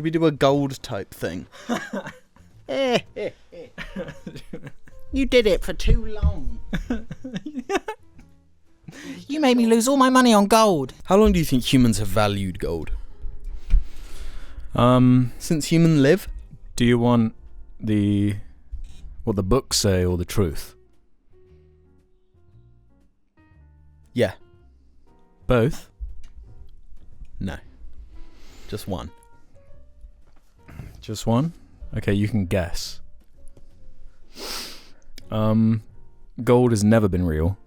we do a gold type thing? You did it for too long. You made me lose all my money on gold. How long do you think humans have valued gold? Since human live? Do you want what the books say or the truth? Yeah. Both? No. Just one. Just one? Okay, you can guess. Gold has never been real.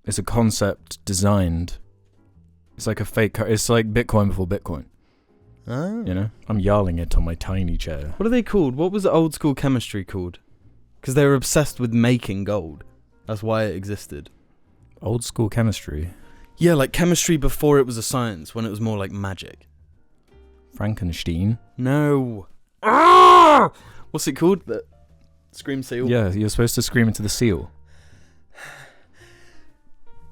It's a concept designed. It's like a fake. It's like Bitcoin before Bitcoin. Oh. You know, I'm yarling it on my tiny chair. What are they called? What was the old school chemistry called? Because they were obsessed with making gold. That's why it existed. Old school chemistry. Yeah, like chemistry before it was a science, when it was more like magic. Frankenstein. No. Ah! What's it called? The scream seal? Yeah, you're supposed to scream into the seal.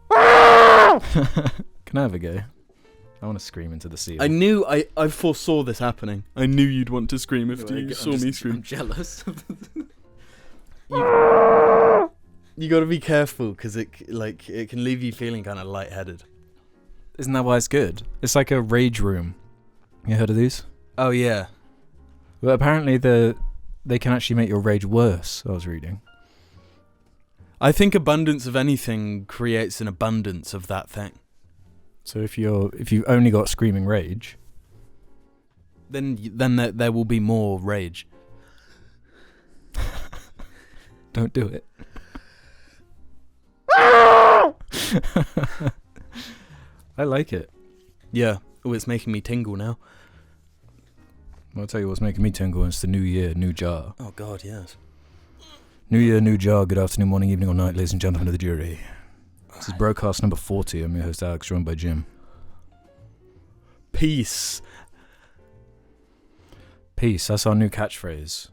Can I have a go? I want to scream into the seal. I knew, I foresaw this happening. I knew you'd want to scream if you saw me scream. I'm jealous. You gotta be careful, because it can leave you feeling kind of lightheaded. Isn't that why it's good? It's like a rage room. You heard of these? Oh, yeah. Well, apparently they can actually make your rage worse, I was reading. I think abundance of anything creates an abundance of that thing. So if you've only got screaming rage, then there will be more rage. don't do it. I like it. Yeah. Oh, it's making me tingle now. I'll tell you what's making me tingle. It's the new year, new jar. Oh, God, yes. New year, new jar. Good afternoon, morning, evening, or night, ladies and gentlemen of the jury. This is broadcast number 40. I'm your host, Alex, joined by Jim. Peace. Peace. That's our new catchphrase.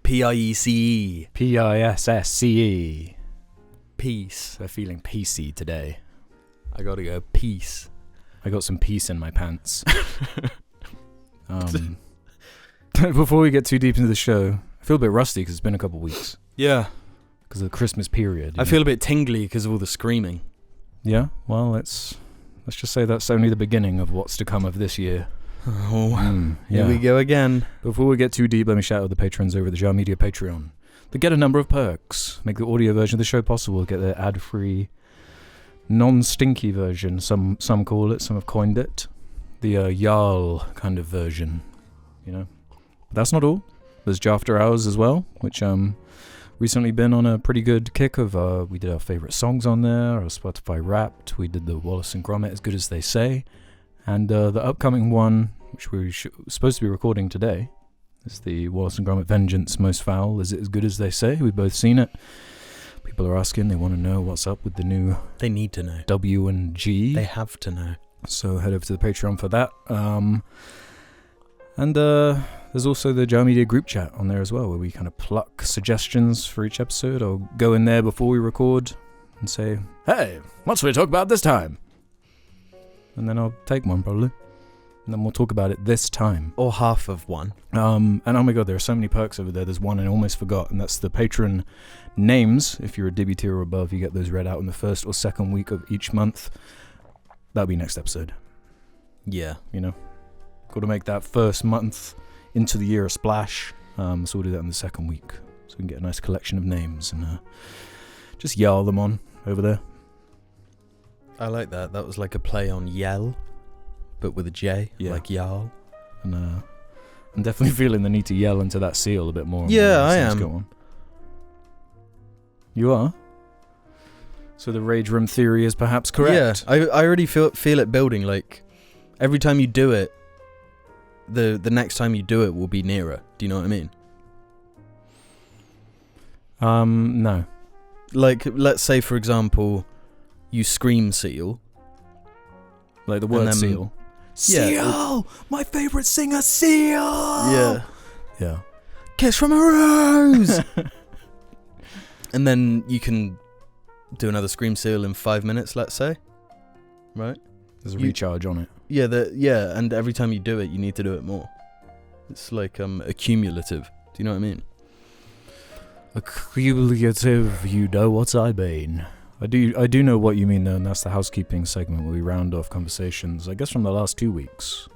P-I-E-C-E. P-I-S-S-C-E. Peace. They're feeling peacey today. I gotta go. Peace. I got some peace in my pants. Before we get too deep into the show, I feel a bit rusty because it's been a couple of weeks. Yeah. Because of the Christmas period. I feel a bit tingly because of all the screaming. Yeah? Well, let's just say that's only the beginning of what's to come of this year. Oh, Here we go again. Before we get too deep, let me shout out the patrons over at the Jar Media Patreon. They get a number of perks. Make the audio version of the show possible. Get the ad-free, non-stinky version. Some call it. Some have coined it. The Jarl kind of version. You know? But that's not all. There's After Hours as well, which recently been on a pretty good kick of we did our favourite songs on there, our Spotify Wrapped, we did the Wallace and Gromit As Good As They Say, and the upcoming one, which we're supposed to be recording today, is the Wallace and Gromit Vengeance Most Foul. Is it as good as they say? We've both seen it. People are asking, they want to know what's up with the new... They need to know. W and G. They have to know. So head over to the Patreon for that. And there's also the Jar Media group chat on there as well, where we kind of pluck suggestions for each episode. I'll go in there before we record and say, hey, what should we talk about this time? And then I'll take one, probably. And then we'll talk about it this time. Or half of one. And oh my god, there are so many perks over there. There's one I almost forgot, and that's the patron names. If you're a Dibby tier or above, you get those read out in the first or second week of each month. That'll be next episode. Yeah. You know? Got to make that first month into the year a splash. So we'll do that in the second week. So we can get a nice collection of names and just yell them on over there. I like that. That was like a play on yell, but with a J, like Jarl. And I'm definitely feeling the need to yell into that seal a bit more. Yeah, I am. You are? So the Rage Room theory is perhaps correct? Yeah, I already feel it building. Like, every time you do it, the next time you do it will be nearer. Do you know what I mean? No. Like, let's say, for example, you scream seal. Like the word seal. Seal! My favourite singer, Seal! Yeah. Yeah. Kiss from a rose! And then you can do another scream seal in 5 minutes, let's say. Right? There's a recharge on it. Yeah, and every time you do it, you need to do it more. It's like accumulative. Do you know what I mean? Accumulative, you know what I mean. I do know what you mean though, and that's the housekeeping segment where we round off conversations, I guess from the last 2 weeks.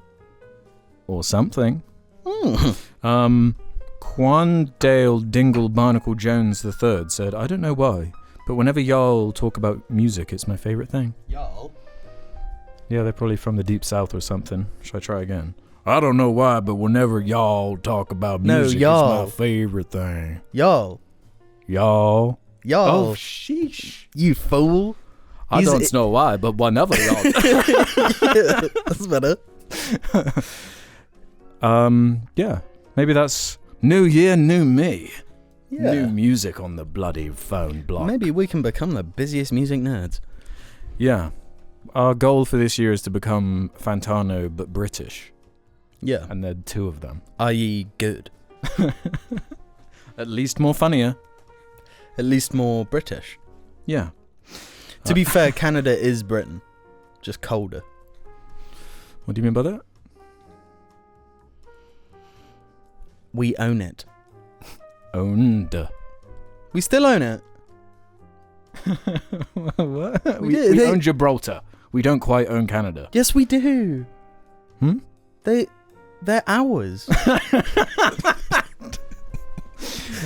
Or something. Quandale Dingle Barnacle Jones III said, I don't know why, but whenever y'all talk about music, it's my favourite thing. Y'all? Yeah, they're probably from the deep south or something. Should I try again? I don't know why, but whenever y'all talk about music, y'all. it's my favourite thing. Y'all. Y'all. Y'all. Oh, sheesh. You fool. I don't know why, but whenever y'all... Yeah, that's better. Yeah. Maybe that's new year, new me. Yeah. New music on the bloody phone block. Maybe we can become the busiest music nerds. Yeah. Our goal for this year is to become Fantano, but British. Yeah. And there are 2 of them. I.e. good. At least more funnier. At least more British. Yeah. To be fair, Canada is Britain. Just colder. What do you mean by that? We own it. Owned. We still own it. What? We We did. own Gibraltar. We don't quite own Canada. Yes, we do. Hmm? They're ours.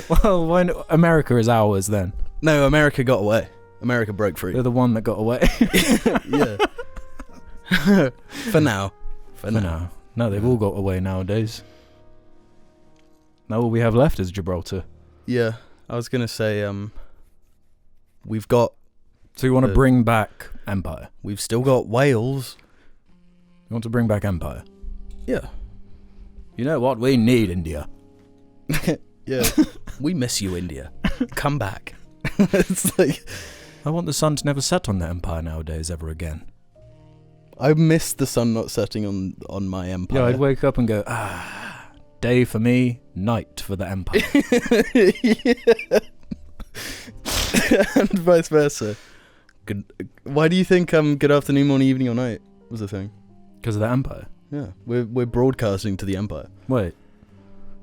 Well, why not? America is ours then. No, America got away. America broke free. They're the one that got away. Yeah. For now. For now. No. No, they've all got away nowadays. Now all we have left is Gibraltar. Yeah. I was going to say, we've got... So you want to bring back Empire? We've still got Wales. You want to bring back Empire? Yeah. You know what? We need India. Yeah. We miss you, India. Come back. It's like... I want the sun to never set on the Empire nowadays ever again. I miss the sun not setting on my empire. Yeah, I'd wake up and go, day for me, night for the Empire. And vice versa. Good. Why do you think good afternoon, morning, evening, or night was the thing? Because of the Empire. Yeah, we're broadcasting to the Empire. Wait.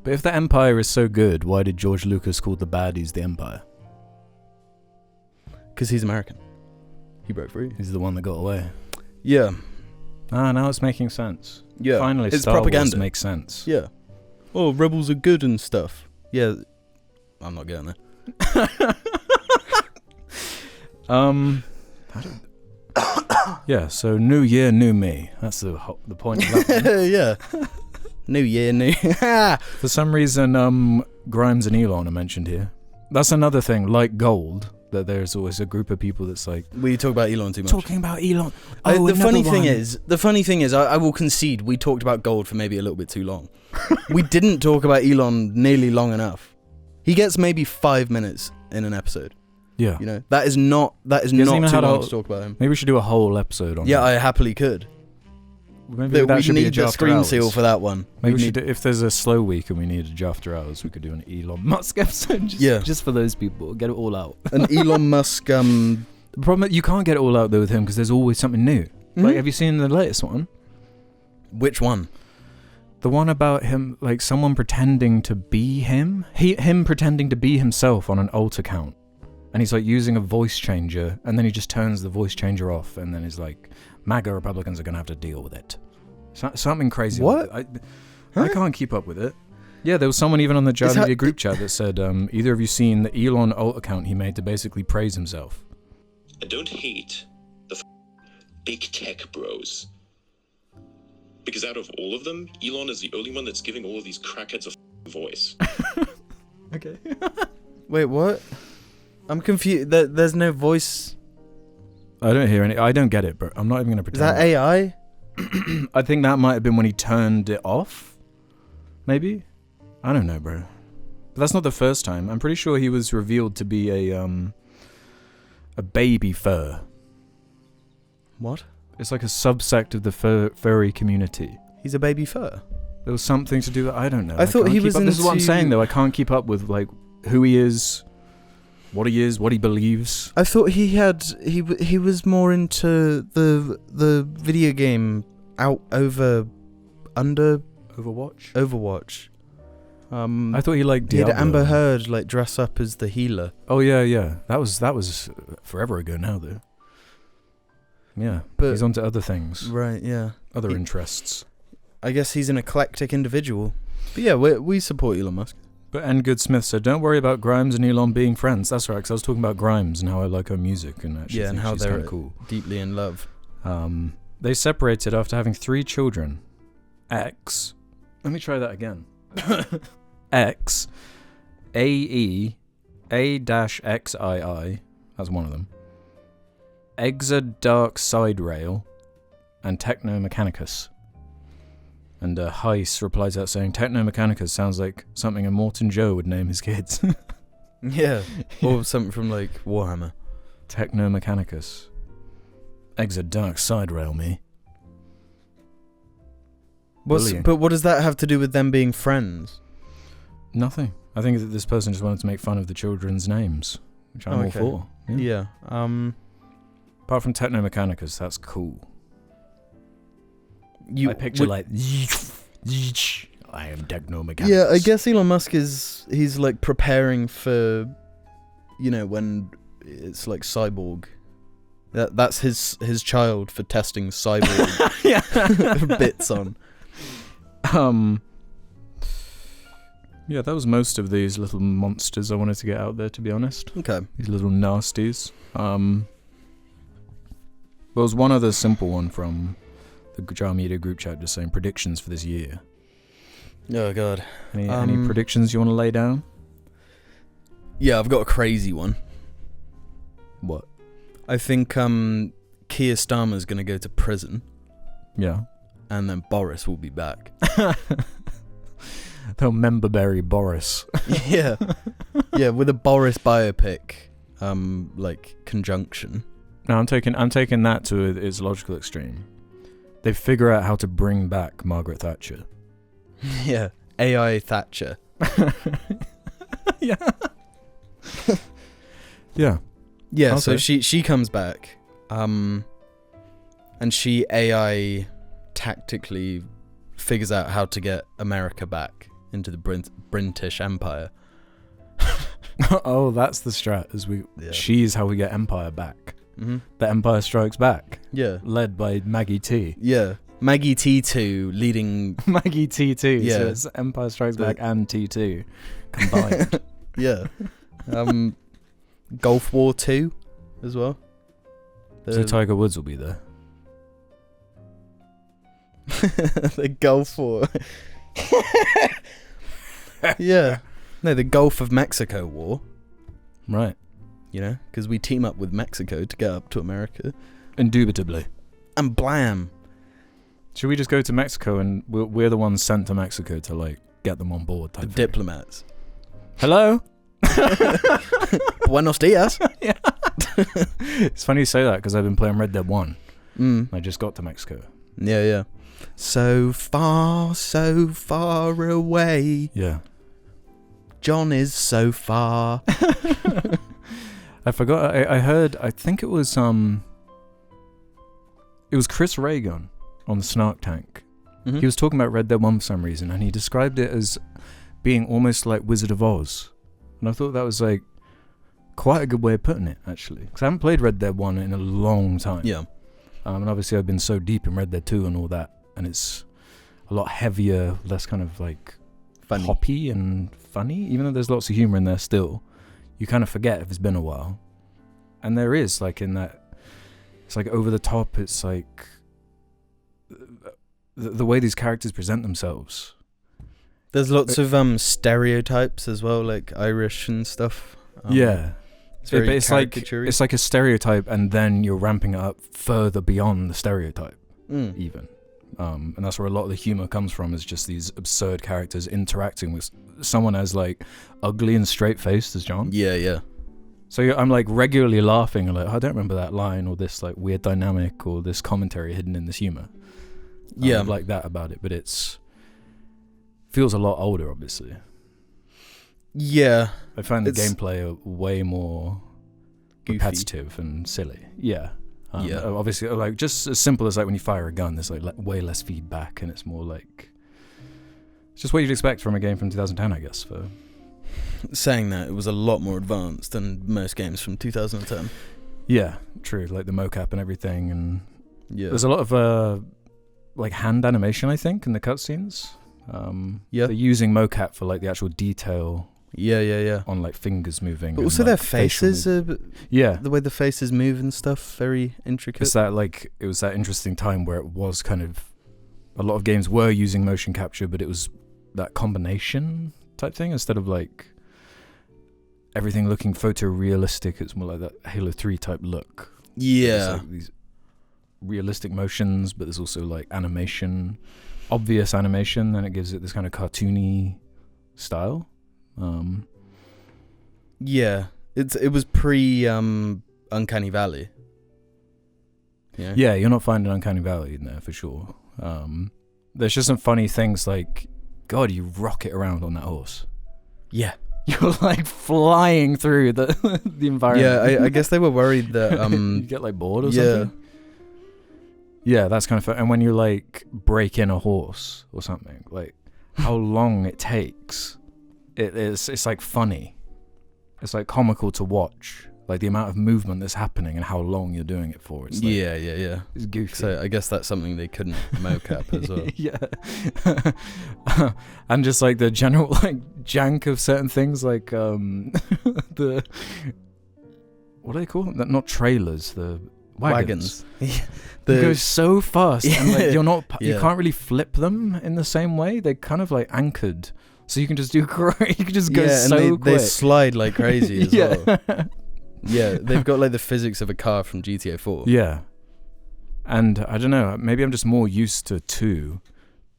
But if the Empire is so good, why did George Lucas call the baddies the Empire? Because he's American. He broke free. He's the one that got away. Yeah. Now it's making sense. Yeah. Finally, it's Star propaganda. Wars makes sense. Yeah. Oh, rebels are good and stuff. Yeah. I'm not going there. Yeah, so new year, new me. That's the point of that one. Yeah. New year, new... For some reason, Grimes and Elon are mentioned here. That's another thing, like gold, that there's always a group of people that's like... We talk about Elon too much. Talking about Elon. The funny thing is, I will concede we talked about gold for maybe a little bit too long. We didn't talk about Elon nearly long enough. He gets maybe 5 minutes in an episode. Yeah. You know, that is not too long to talk about him. Maybe we should do a whole episode on Yeah, that. I happily could. Maybe that We should be a need the After screen Hours. seal for that one. Maybe we should, if there's a slow week and we need a After Hours, we could do an Elon Musk episode. Just for those people. Get it all out. An Elon Musk... The problem is you can't get it all out though with him because there's always something new. Mm-hmm. Like, have you seen the latest one? Which one? The one about him, like someone pretending to be him? Him pretending to be himself on an alt account. And he's like using a voice changer, and then he just turns the voice changer off, and then he's like, MAGA Republicans are going to have to deal with it. Something crazy. What? I can't keep up with it. Yeah, there was someone even on the Jar Media group chat that said, either of you seen the Elon alt account he made to basically praise himself? I don't hate the big tech bros. Because out of all of them, Elon is the only one that's giving all of these crackheads a voice. Okay. Wait, what? I'm confused. There's no voice. I don't hear any. I don't get it, bro. I'm not even going to Is pretend. that AI? I think that might have been when he turned it off. Maybe? I don't know, bro. But that's not the first time. I'm pretty sure he was revealed to be a baby fur. What? It's like a subsect of the furry community. He's a baby fur. There was something to do with... I don't know. I thought can't he keep was up. This is what I'm into- saying, though. I can't keep up with, like, who he is. what he is, what he believes. I thought he was more into the video game Overwatch. I thought he liked He Diablo. had Amber Heard like dress up as the healer. Oh yeah. That was forever ago now though. Yeah, But he's onto other things, right, yeah. other interests. I guess he's an eclectic individual. But yeah, we support Elon Musk. But N. Good Smith said, "Don't worry about Grimes and Elon being friends." That's right, because I was talking about Grimes and how I like her music and actually Yeah, and think how she's they're kind of cool. deeply in love. They separated after having 3 children. X. Let me try that again. X. AE. A-XII. That's one of them. Exa Dark Side Rail. And Techno Mechanicus. And Heiss replies out saying, Techno Mechanicus sounds like something a Morton Joe would name his kids. Yeah. Or something from like Warhammer. Techno Mechanicus. Exa Dark Side Rail me. But what does that have to do with them being friends? Nothing. I think that this person just wanted to make fun of the children's names, which I'm all for. Yeah. Apart from Techno Mechanicus, that's cool. I picture like I am Techno Mechanicus. Yeah, I guess Elon Musk he's like preparing for, when it's like Cyborg. That's his child for testing Cyborg bits on. Yeah, that was most of these little monsters I wanted to get out there, to be honest. Okay. These little nasties. There was one other simple one from the Jar Media group chat just saying predictions for this year. Oh, God. Any predictions you want to lay down? Yeah, I've got a crazy one. What? I think Keir Starmer's going to go to prison. Yeah. And then Boris will be back. They'll member-berry Boris. Yeah. Yeah, with a Boris biopic, conjunction. No, I'm taking that to its logical extreme. They figure out how to bring back Margaret Thatcher. Yeah. AI Thatcher. Yeah. Yeah. Yeah, Okay. so she comes back. And she AI tactically figures out how to get America back into the British Empire. Oh, that's the strat. She's how we get Empire back. Mm-hmm. The Empire Strikes Back. Yeah. Led by Maggie T. Yeah. Maggie T2 leading... Maggie T2. Yeah. So it's Empire Strikes Back and T2 combined. Yeah. Gulf War 2 as well. So Tiger Woods will be there. The Gulf War. Yeah. No, the Gulf of Mexico War. Right. Because we team up with Mexico to get up to America. Indubitably. And blam. Should we just go to Mexico and we're the ones sent to Mexico to get them on board? The diplomats. Hello? Buenos dias. Yeah. It's funny you say that because I've been playing Red Dead 1. I just got to Mexico. Yeah. So far away. Yeah. John is so far. I forgot. I heard. I think it was Chris Reagan on the Snark Tank. Mm-hmm. He was talking about Red Dead 1 for some reason, and he described it as being almost like Wizard of Oz. And I thought that was quite a good way of putting it, actually. Because I haven't played Red Dead 1 in a long time. Yeah. And obviously I've been so deep in Red Dead 2 and all that, and it's a lot heavier, less kind of funny. Hoppy and funny, even though there's lots of humor in there still. You kind of forget if it's been a while. And there is, in that, it's over the top, it's the way these characters present themselves. There's lots of stereotypes as well, like Irish and stuff. Yeah. It's very it's caricature-y. it's like a stereotype, and then you're ramping it up further beyond the stereotype, even. And that's where a lot of the humor comes from, is just these absurd characters interacting with someone as ugly and straight-faced as John. Yeah. So I'm regularly laughing, and I don't remember that line, or this weird dynamic, or this commentary hidden in this humor. Yeah. Like that about it, but feels a lot older, obviously. Yeah. I find the It's gameplay way more goofy. repetitive and silly. Yeah. Yeah. Obviously, like just as simple as like when you fire a gun, there's like way less feedback, and it's more like it's just what you'd expect from a game from 2010, I guess. For Saying that, it was a lot more advanced than most games from 2010. yeah, true. Like the mocap and everything, and Yeah. there's a lot of like hand animation, I think, in the cutscenes. Yeah. They're using mocap for like the actual detail Yeah. on like fingers moving. But and, also like, their facial faces, yeah. the way the faces move and stuff, very intricate. It's that like it was that interesting time where it was kind of a lot of games were using motion capture, but it was that combination type thing instead of like everything looking photorealistic. It's more like that Halo 3 type look. Yeah. There's, like, these realistic motions, but there's also like animation, obvious animation, and it gives it this kind of cartoony style. Yeah. It was pre Uncanny Valley. Yeah, you're not finding Uncanny Valley in there for sure. There's just some funny things like, God, you rocket around on that horse. Yeah. You're like flying through the environment. Yeah, I guess they were worried that you get like bored or yeah. something. Yeah, that's kind of fun. And when you like break in a horse or something, like how long it takes, it's like funny. It's like comical to watch. Like the amount of movement that's happening and how long you're doing it for. It's like, yeah. it's goofy. So I guess that's something they couldn't mocap as well. Yeah. And just like the general like jank of certain things, like the what do they call them? Not trailers, the wagons. They go so fast, and like you're not you can't really flip them in the same way. They're kind of like anchored, so you can just do you can just go so quick. They slide like crazy as well. Yeah. Yeah, they've got like the physics of a car from GTA 4. Yeah. And I don't know, maybe I'm just more used to 2,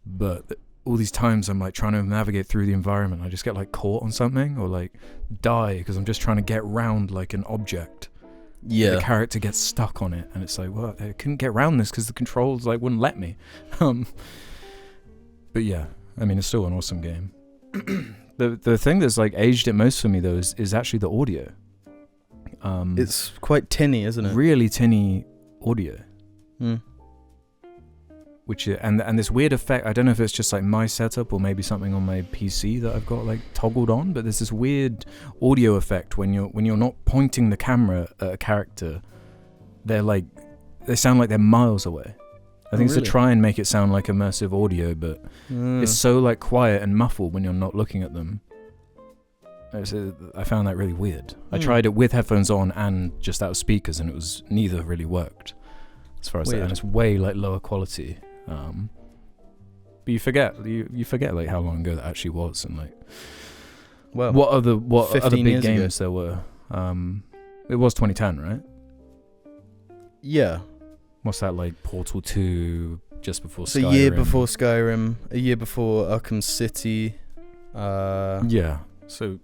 but all these times I'm like trying to navigate through the environment, I just get like caught on something or like die because I'm just trying to get round like an object. Yeah. The character gets stuck on it, and it's like, well, I couldn't get around this because the controls like wouldn't let me. But yeah, I mean, it's still an awesome game. The thing that's like aged it most for me though is actually the audio. It's quite tinny, isn't it? Really tinny audio. Mm. Which and this weird effect, I don't know if it's just like my setup or maybe something on my PC that I've got like toggled on, but there's this weird audio effect when you're not pointing the camera at a character. They sound like they're miles away. I think it's to try and make it sound like immersive audio, but it's so like quiet and muffled when you're not looking at them. I found that really weird. I tried it with headphones on and just out of speakers, and neither really worked as far as that, and it's way like lower quality. But you forget like how long ago that actually was, and like what other big games there were. It was 2010, right? Yeah. What's that, like Portal 2, just before Skyrim? It's a year before Skyrim, a year before Arkham City. Yeah. So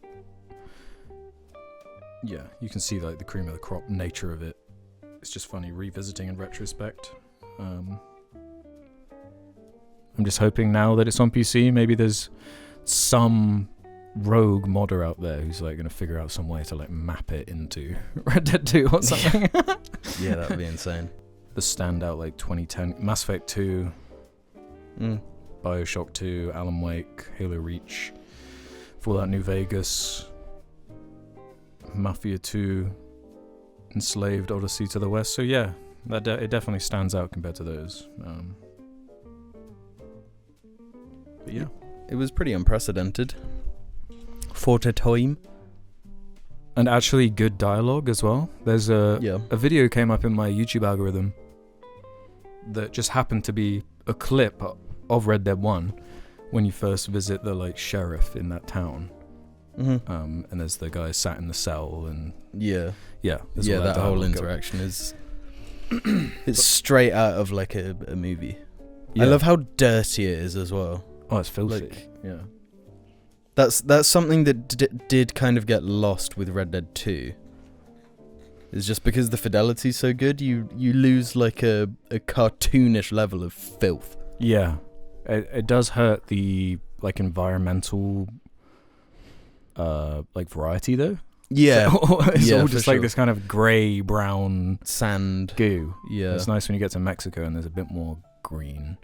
yeah, you can see like the cream of the crop nature of it. It's just funny revisiting in retrospect. I'm just hoping now that it's on PC, maybe there's some rogue modder out there who's like going to figure out some way to like map it into Red Dead 2 or something. Yeah, that would be insane. The standout like 2010 Mass Effect 2, Bioshock 2, Alan Wake, Halo Reach, Fallout New Vegas, Mafia 2, Enslaved, Odyssey to the West. So yeah, it definitely stands out compared to those. But yeah, it was pretty unprecedented for the time, and actually good dialogue as well. There's a video came up in my YouTube algorithm that just happened to be a clip of Red Dead 1 when you first visit the like sheriff in that town. And there's the guy sat in the cell, and that whole interaction is it's straight out of like a movie. I love how dirty it is as well. Oh, it's filthy. Like, that's something that did kind of get lost with Red Dead 2. It's just because the fidelity's so good, you lose like a cartoonish level of filth. Yeah, it does hurt the like environmental like variety though. Yeah. So it's Yeah, all for just like sure. this kind of grey brown Sand. goo. Yeah. It's nice when you get to Mexico and there's a bit more green.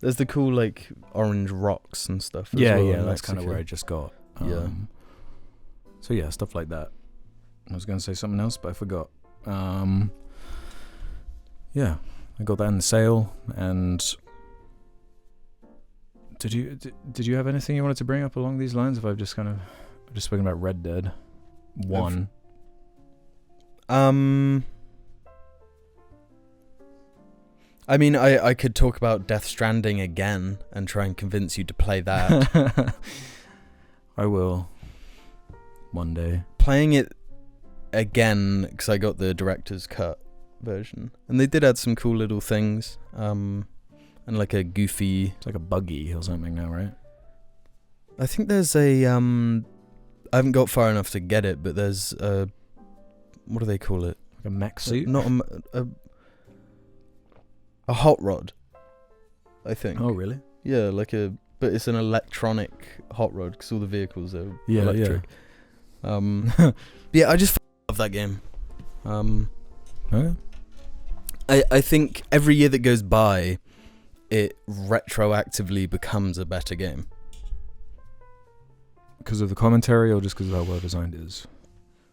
There's the cool like orange rocks and stuff. As Yeah, well yeah, in that's kind of Mexico. where I just got. Yeah. So yeah, stuff like that. I was going to say something else, but I forgot. Yeah, I got that in the sale. And did you have anything you wanted to bring up along these lines? If I've just spoken about Red Dead 1. I mean, I could talk about Death Stranding again and try and convince you to play that. I will. One day. Playing it again, because I got the director's cut version. And they did add some cool little things. And like a goofy... It's like a buggy or something now, right? I think there's a... I haven't got far enough to get it, but there's a... What do they call it? Like a mech suit? Not a hot rod, I think. Oh, really? Yeah, but it's an electronic hot rod because all the vehicles are Yeah, electric. Yeah, I just love that game. Okay. I think every year that goes by, it retroactively becomes a better game. Because of the commentary or just because of how well designed it is?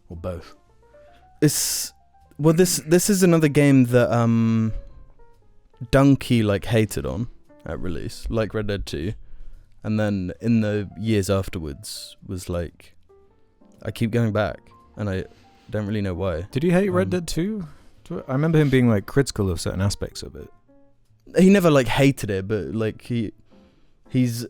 Or both? This is another game that Donkey hated on at release, like Red Dead 2, and then in the years afterwards was like, I keep going back, and I don't really know why. Did he hate Red Dead 2? I remember him being critical of certain aspects of it. He never hated it, but he's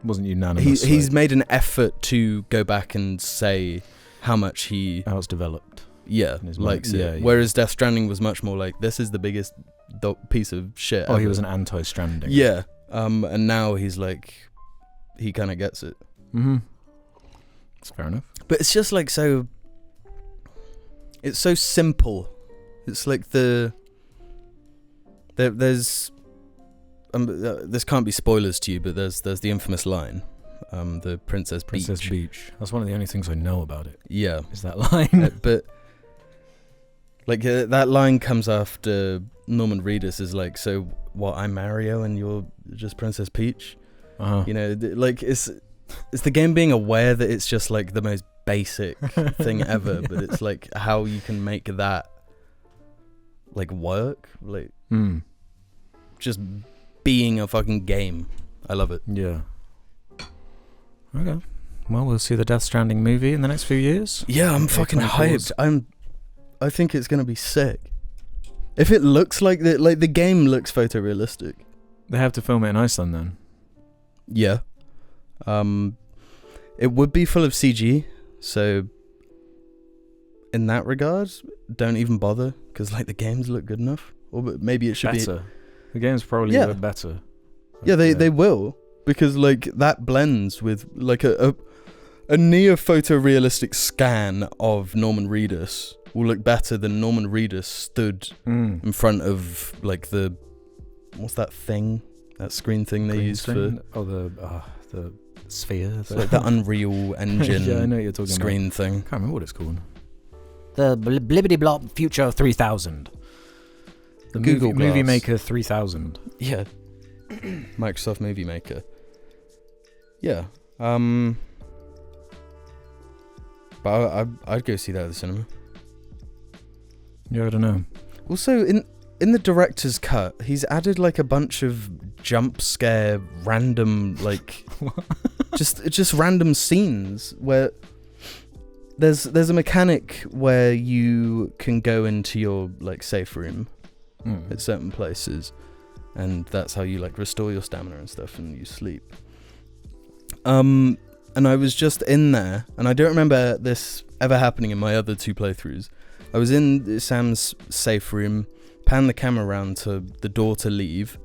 Wasn't unanimous. he's made an effort to go back and say how much how it's developed. Yeah, in his likes mind. it. Yeah. Whereas Death Stranding was much more like, this is the biggest piece of shit Oh, ever. he was an anti-Stranding. Yeah. And now he's he kind of gets it. Mm-hmm. That's fair enough. But it's just so... It's so simple. It's like there's... this can't be spoilers to you, but there's the infamous line. The Princess Beach. That's one of the only things I know about it. Yeah. Is that line. But... that line comes after Norman Reedus is so what, I'm Mario and you're just Princess Peach? Uh-huh. You know, it's the game being aware that it's just the most basic thing ever, but it's how you can make that work, just being a fucking game. I love it. Yeah. Okay. Well, we'll see the Death Stranding movie in the next few years. Yeah, I'm fucking 24s. hyped. I think it's gonna be sick. If it looks like the game looks photorealistic. They have to film it in Iceland then. Yeah. It would be full of CG, so in that regard, don't even bother, because the games look good enough. Or maybe it should Better. The game's probably a bit better. Yeah, they will, because that blends with a near photorealistic scan of Norman Reedus will look better than Norman Reedus stood in front of the what's that thing? That screen thing they use for the sphere. it's the Unreal Engine yeah, I know what you're talking screen about. thing. Can't remember what it's called. The Blibbity Blop Future 3000. The Google Movie Glass. Maker 3000. Yeah. Microsoft Movie Maker. Yeah. But I'd go see that at the cinema. Yeah, I don't know. Also, in the director's cut, he's added a bunch of jump scare random just random scenes where there's a mechanic where you can go into your safe room at certain places, and that's how you restore your stamina and stuff, and you sleep. And I was just in there, and I don't remember this ever happening in my other 2 playthroughs. I was in Sam's safe room, pan the camera around to the door to leave,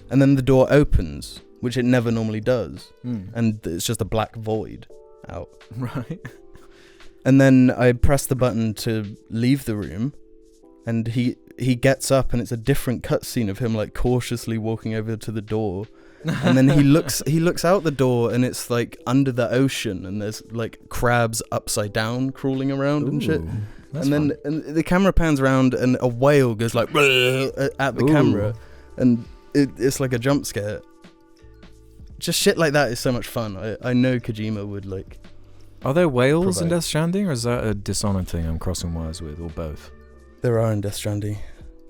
and then the door opens, which it never normally does, and it's just a black void out. Right. And then I press the button to leave the room, and he gets up, and it's a different cutscene of him cautiously walking over to the door, And then he looks out the door, and it's like under the ocean, and there's like crabs upside down crawling around and shit. And then the camera pans around, and a whale goes like at the camera, and it's like a jump scare. Just shit like that is so much fun. I know Kojima would like. Are there whales in provide. Death Stranding, or is that a Dishonored thing I'm crossing wires with, or both? There are in Death Stranding,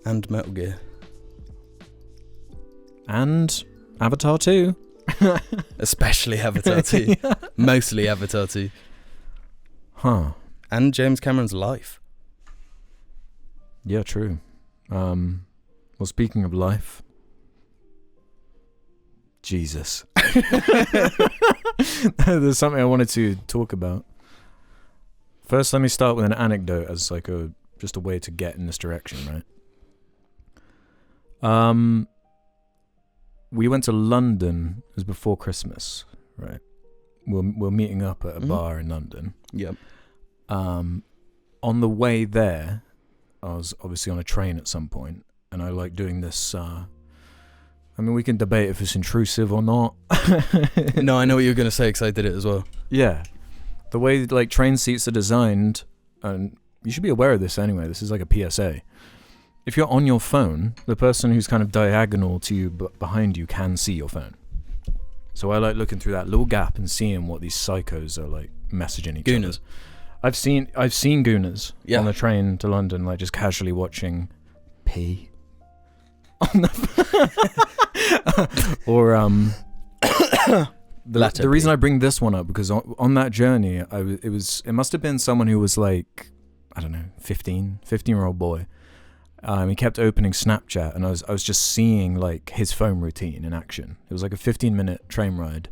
and Metal Gear, and Avatar 2. especially Avatar 2, mostly Avatar 2, Huh. and James Cameron's Life. Yeah, true. Well, speaking of life, Jesus. There's something I wanted to talk about. First, let me start with an anecdote as like just a way to get in this direction, right? We went to London. It was before Christmas, right? We're meeting up at a bar in London. Yep. On the way there, I was obviously on a train at some point, and I like doing this. I mean, we can debate if it's intrusive or not. No, I know what you're gonna say, because I did it as well. Yeah, the way like train seats are designed, and you should be aware of this anyway. This is like a PSA. If you're on your phone, the person who's kind of diagonal to you but behind you can see your phone. So I like looking through that little gap and seeing what these psychos are like messaging each Gooners. other. I've seen gooners Yeah. on the train to London, like just casually watching P on the or the reason I bring this one up because on that journey it must have been someone who was like, I don't know, 15-year-old boy. He kept opening Snapchat, and I was just seeing like his phone routine in action. It was like a 15-minute train ride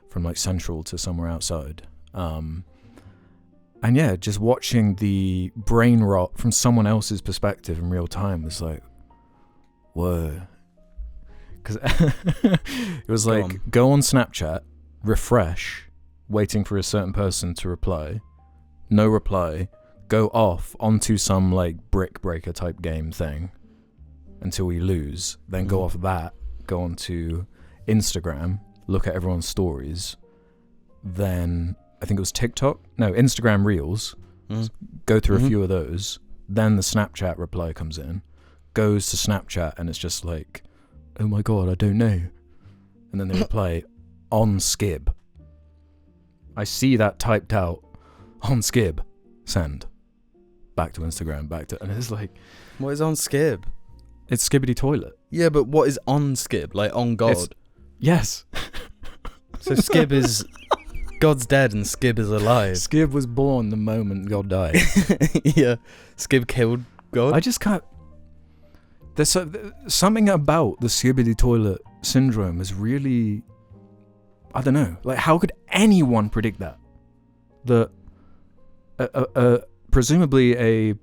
from like Central to somewhere outside. And yeah, just watching the brain rot from someone else's perspective in real time was like, whoa. Because it was like, go on Snapchat, refresh, waiting for a certain person to reply, no reply, go off onto some like brick breaker type game thing until we lose, then go off that, go onto Instagram, look at everyone's stories, then I think it was Instagram Reels, go through a few of those, then the Snapchat reply comes in, goes to Snapchat, and it's just like, oh my god, I don't know. And then they reply, on Skib. I see that typed out, on Skib, send. Back to Instagram, and it's like... What is on Skib? It's Skibbity Toilet. Yeah, but what is on Skib? Like on God? Yes. So Skib is... God's dead and Skib is alive. Skib was born the moment God died. Yeah. Skib killed God? I just can't... There's something about the Skibbity Toilet syndrome is really... I don't know. Like, how could anyone predict that? Presumably a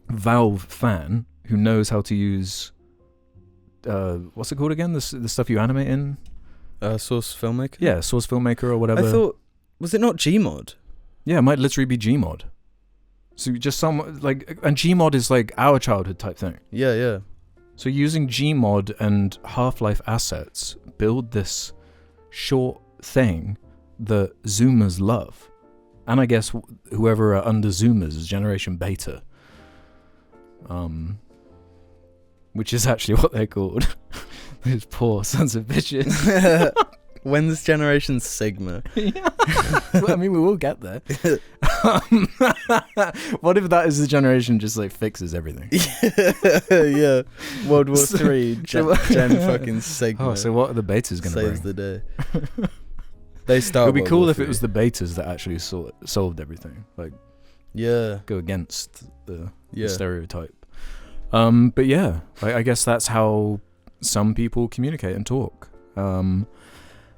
Valve fan who knows how to use... what's it called again? The stuff you animate in? Source Filmmaker? Yeah, Source Filmmaker or whatever. I thought... Was it not Gmod? Yeah, it might literally be Gmod. So just some... like, and Gmod is like our childhood type thing. Yeah, yeah. So using Gmod and Half-Life assets, build this short thing that Zoomers love. And I guess whoever are under Zoomers is Generation Beta. Which is actually what they're called. Those poor sons of bitches. When's Generation Sigma? Well, I mean, we will get there. What if that is the generation just like fixes everything? Yeah. World War 3, Gen fucking Sigma. Oh, so what are the betas going to bring? Saves the day. They start. It would be World cool War if it 3. was the betas that actually solved everything. Like, Yeah. go against the Yeah. stereotype. But yeah, I guess that's how some people communicate and talk.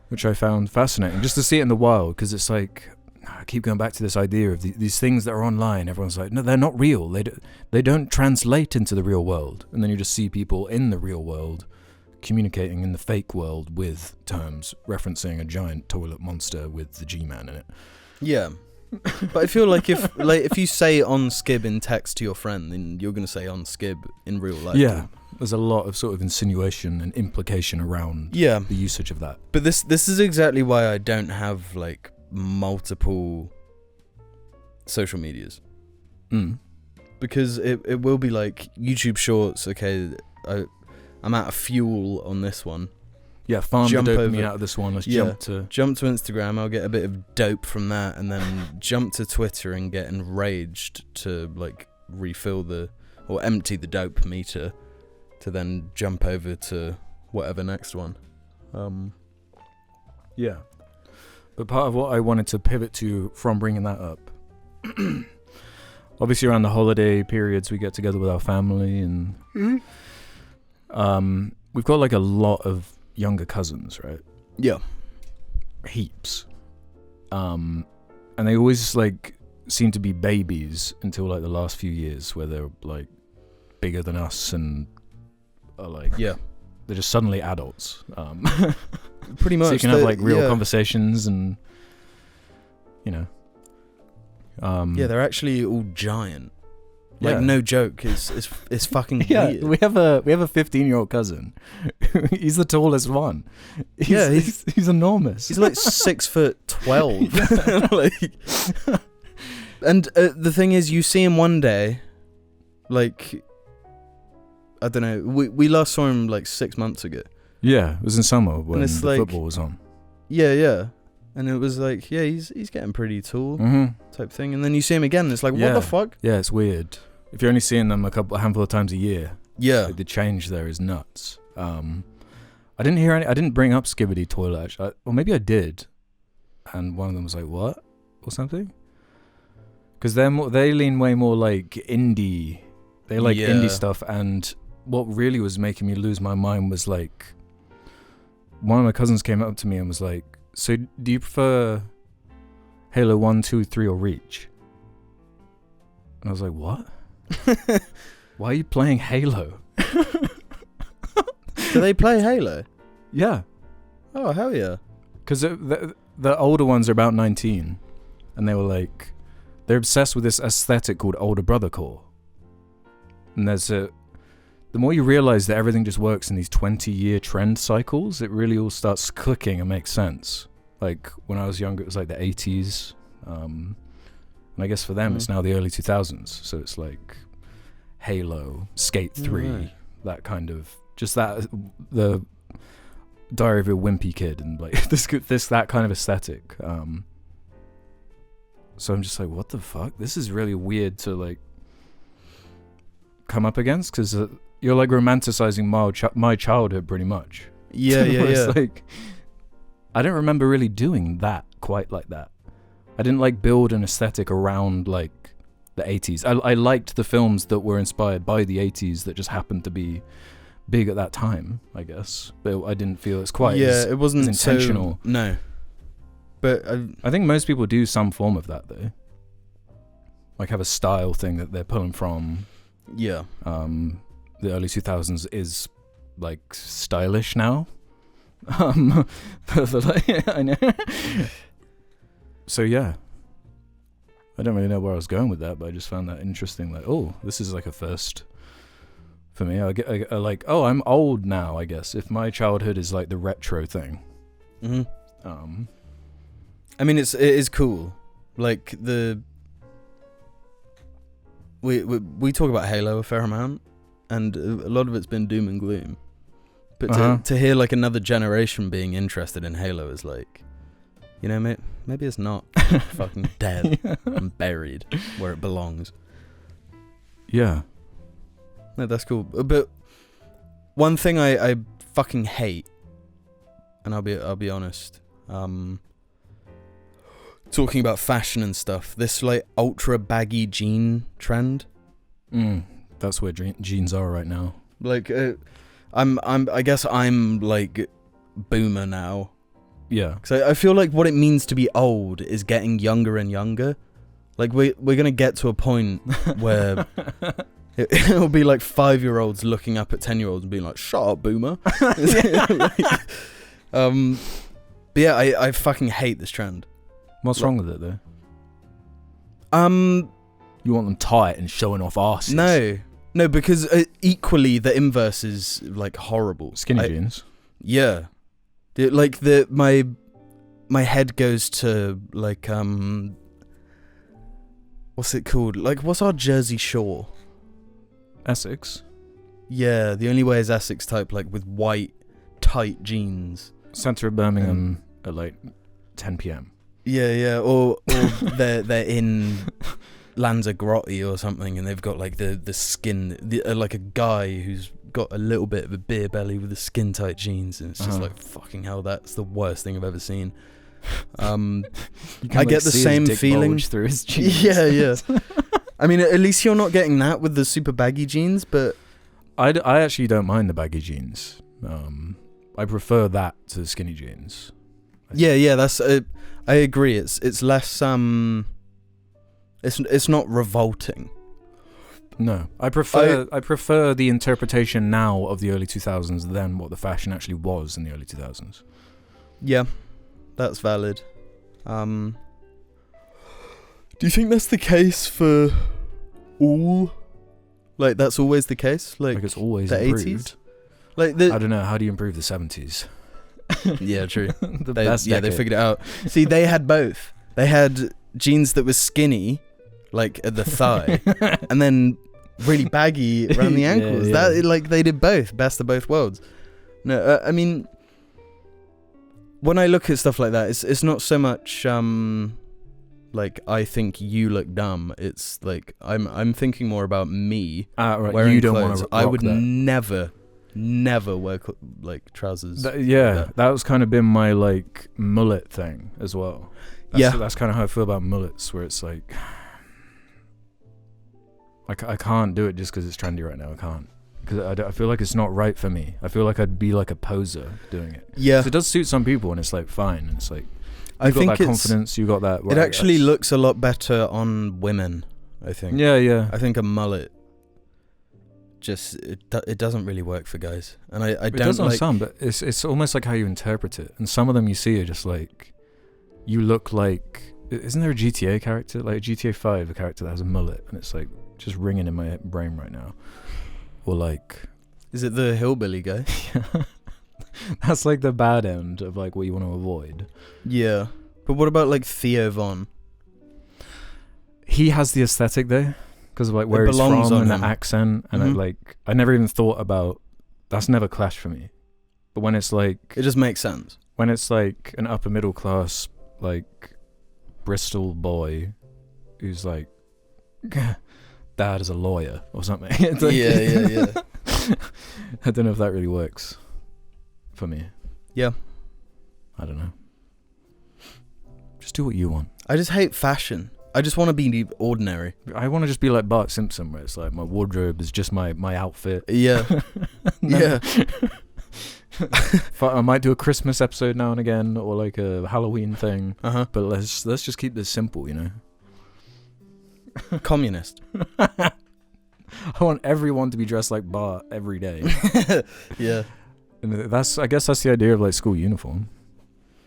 Which I found fascinating, just to see it in the wild, because it's like, I keep going back to this idea of these things that are online. Everyone's like, no, they're not real. They don't translate into the real world. And then you just see people in the real world communicating in the fake world with terms referencing a giant toilet monster with the G-Man in it. Yeah. But I feel like if you say on Skib in text to your friend, then you're going to say on Skib in real life. Yeah. there's a lot of sort of insinuation and implication around Yeah, the usage of that. but this is exactly why I don't have like multiple social medias. Because it will be like YouTube Shorts. Okay, I'm out of fuel on this one. Yeah, farm Jump the dopamine over- out of this one. Let's Yeah. jump to... Instagram, I'll get a bit of dope from that, and then jump to Twitter and get enraged to like refill or empty the dope meter, to then jump over to whatever next one. Yeah. But part of what I wanted to pivot to from bringing that up, obviously around the holiday periods we get together with our family, and we've got like a lot of younger cousins, right? Yeah. Heaps. And they always like seem to be babies until like the last few years, where they're like bigger than us and are like, Yeah. they're just suddenly adults. Pretty much. So you can have like real conversations, and you know. Yeah, they're actually all giant. Like, Yeah. no joke. It's fucking Yeah, weird. we have a 15-year-old cousin. He's the tallest one. He's enormous. He's like 6'12". Like, and the thing is, you see him one day, like, I don't know. We last saw him like 6 months ago. Yeah, it was in summer when it's the like- football was on. Yeah. And it was like, yeah, he's getting pretty tall, type thing. And then you see him again, and it's like, Yeah. what the fuck? Yeah, it's weird. If you're only seeing them a handful of times a year, Yeah. like, the change there is nuts. I didn't bring up Skibbity Toilet, actually. Or maybe I did. And one of them was like, what? Or something? Because they lean way more like indie. They like Yeah. indie stuff. And what really was making me lose my mind was like, one of my cousins came up to me and was like, so do you prefer Halo 1, 2, 3 or Reach? And I was like, what? Why are you playing Halo? Do they play Halo? Yeah. Oh, hell yeah. Because the older ones are about 19. And they were like, they're obsessed with this aesthetic called older brother core. And the more you realize that everything just works in these 20-year trend cycles, it really all starts clicking and makes sense. Like, when I was younger, it was like the 80s. And I guess for them, it's now the early 2000s. So it's like Halo, Skate 3, Right. that kind of... Just that... The Diary of a Wimpy Kid and like that kind of aesthetic. So I'm just like, what the fuck? This is really weird to like come up against, because you're like romanticizing my childhood pretty much. Yeah. It's like, I don't remember really doing that quite like that. I didn't like build an aesthetic around like the 80s. I liked the films that were inspired by the 80s that just happened to be big at that time, I guess. But I didn't feel it's quite it wasn't as intentional. No. But I think most people do some form of that though. Like have a style thing that they're pulling from. yeah. The early 2000s is like stylish now. I know. So yeah. I don't really know where I was going with that, but I just found that interesting. Like, oh, this is like a first for me. I like, oh, I'm old now, I guess. If my childhood is like the retro thing. Mm-hmm. I mean, it is cool. Like we talk about Halo a fair amount, and a lot of it's been doom and gloom. But to hear like another generation being interested in Halo is like, you know, maybe it's not fucking dead and buried where it belongs. Yeah. No, that's cool. But one thing I fucking hate, and I'll be honest, talking about fashion and stuff, this like ultra baggy jean trend. That's where jeans are right now. Like, I guess I'm like boomer now. Yeah. Because I feel like what it means to be old is getting younger and younger. Like we're gonna get to a point where it'll be like 5-year-olds looking up at 10-year-olds and being like, "Shut up, boomer." But yeah, I fucking hate this trend. What's wrong with it though? You You want them tight and showing off arses? no, No, because equally the inverse is like horrible. Skinny jeans. Yeah, my head goes to like what's it called? Like, what's our Jersey Shore? Essex. Yeah, the only way is Essex type, like with white tight jeans. Centre of Birmingham at like 10 p.m. Yeah, or they're in Lanzarote or something, and they've got like the skin, like a guy who's got a little bit of a beer belly with the skin tight jeans, and it's just like, fucking hell, that's the worst thing I've ever seen. I get the same feeling through his jeans. Yeah. I mean, at least you're not getting that with the super baggy jeans, but I actually don't mind the baggy jeans. I prefer that to the skinny jeans. Yeah, that's I agree. It's less it's not revolting. No, I prefer the interpretation now of the early 2000s than what the fashion actually was in the early 2000s. Yeah, that's valid. Do you think that's the case for all? Like, that's always the case? Like it's always the improved. 80s? Like I don't know, how do you improve the 70s? Yeah, true. They figured it out. See, they had both. They had jeans that were skinny, like at the thigh, and then really baggy around the ankles. Yeah. That, like, they did both. Best of both worlds. No, I mean, when I look at stuff like that, it's not so much like, I think you look dumb. It's like I'm thinking more about me Right. wearing You don't clothes. want to. I would never wear like trousers. That was kind of been my like mullet thing as well. That's kind of how I feel about mullets, where it's like I can't do it just because it's trendy right now. I can't, because I feel like it's not right for me. I feel like I'd be like a poser doing it. Yeah, it does suit some people, and it's like fine, and it's like I think got that confidence. You got that. It actually looks a lot better on women, I think. Yeah. I think a mullet just it doesn't really work for guys, and I It don't does on like. some, but it's almost like how you interpret it. And some of them you see are just like, you look like, isn't there a GTA character, like GTA 5, a character that has a mullet, and it's like just ringing in my brain right now. Or like, Is it the hillbilly guy? that's like the bad end of like what you want to avoid. Yeah, but what about like Theo Von? He has the aesthetic though, because of like where he's belongs from on and him. the accent, and Mhm. I never even thought about, that's never clashed for me. But when it's like, It just makes sense. when it's like an upper middle class like Bristol boy who's like dad is a lawyer or something. It's like, Yeah. I don't know if that really works for me. Yeah. I don't know. Just do what you want. I just hate fashion. I just want to be ordinary. I want to just be like Bart Simpson, where it's like my wardrobe is just my outfit. Yeah. Yeah. I might do a Christmas episode now and again, or like a Halloween thing. But let's just keep this simple, you know. Communist. I want everyone to be dressed like Bart every day. Yeah. And I guess that's the idea of like school uniform.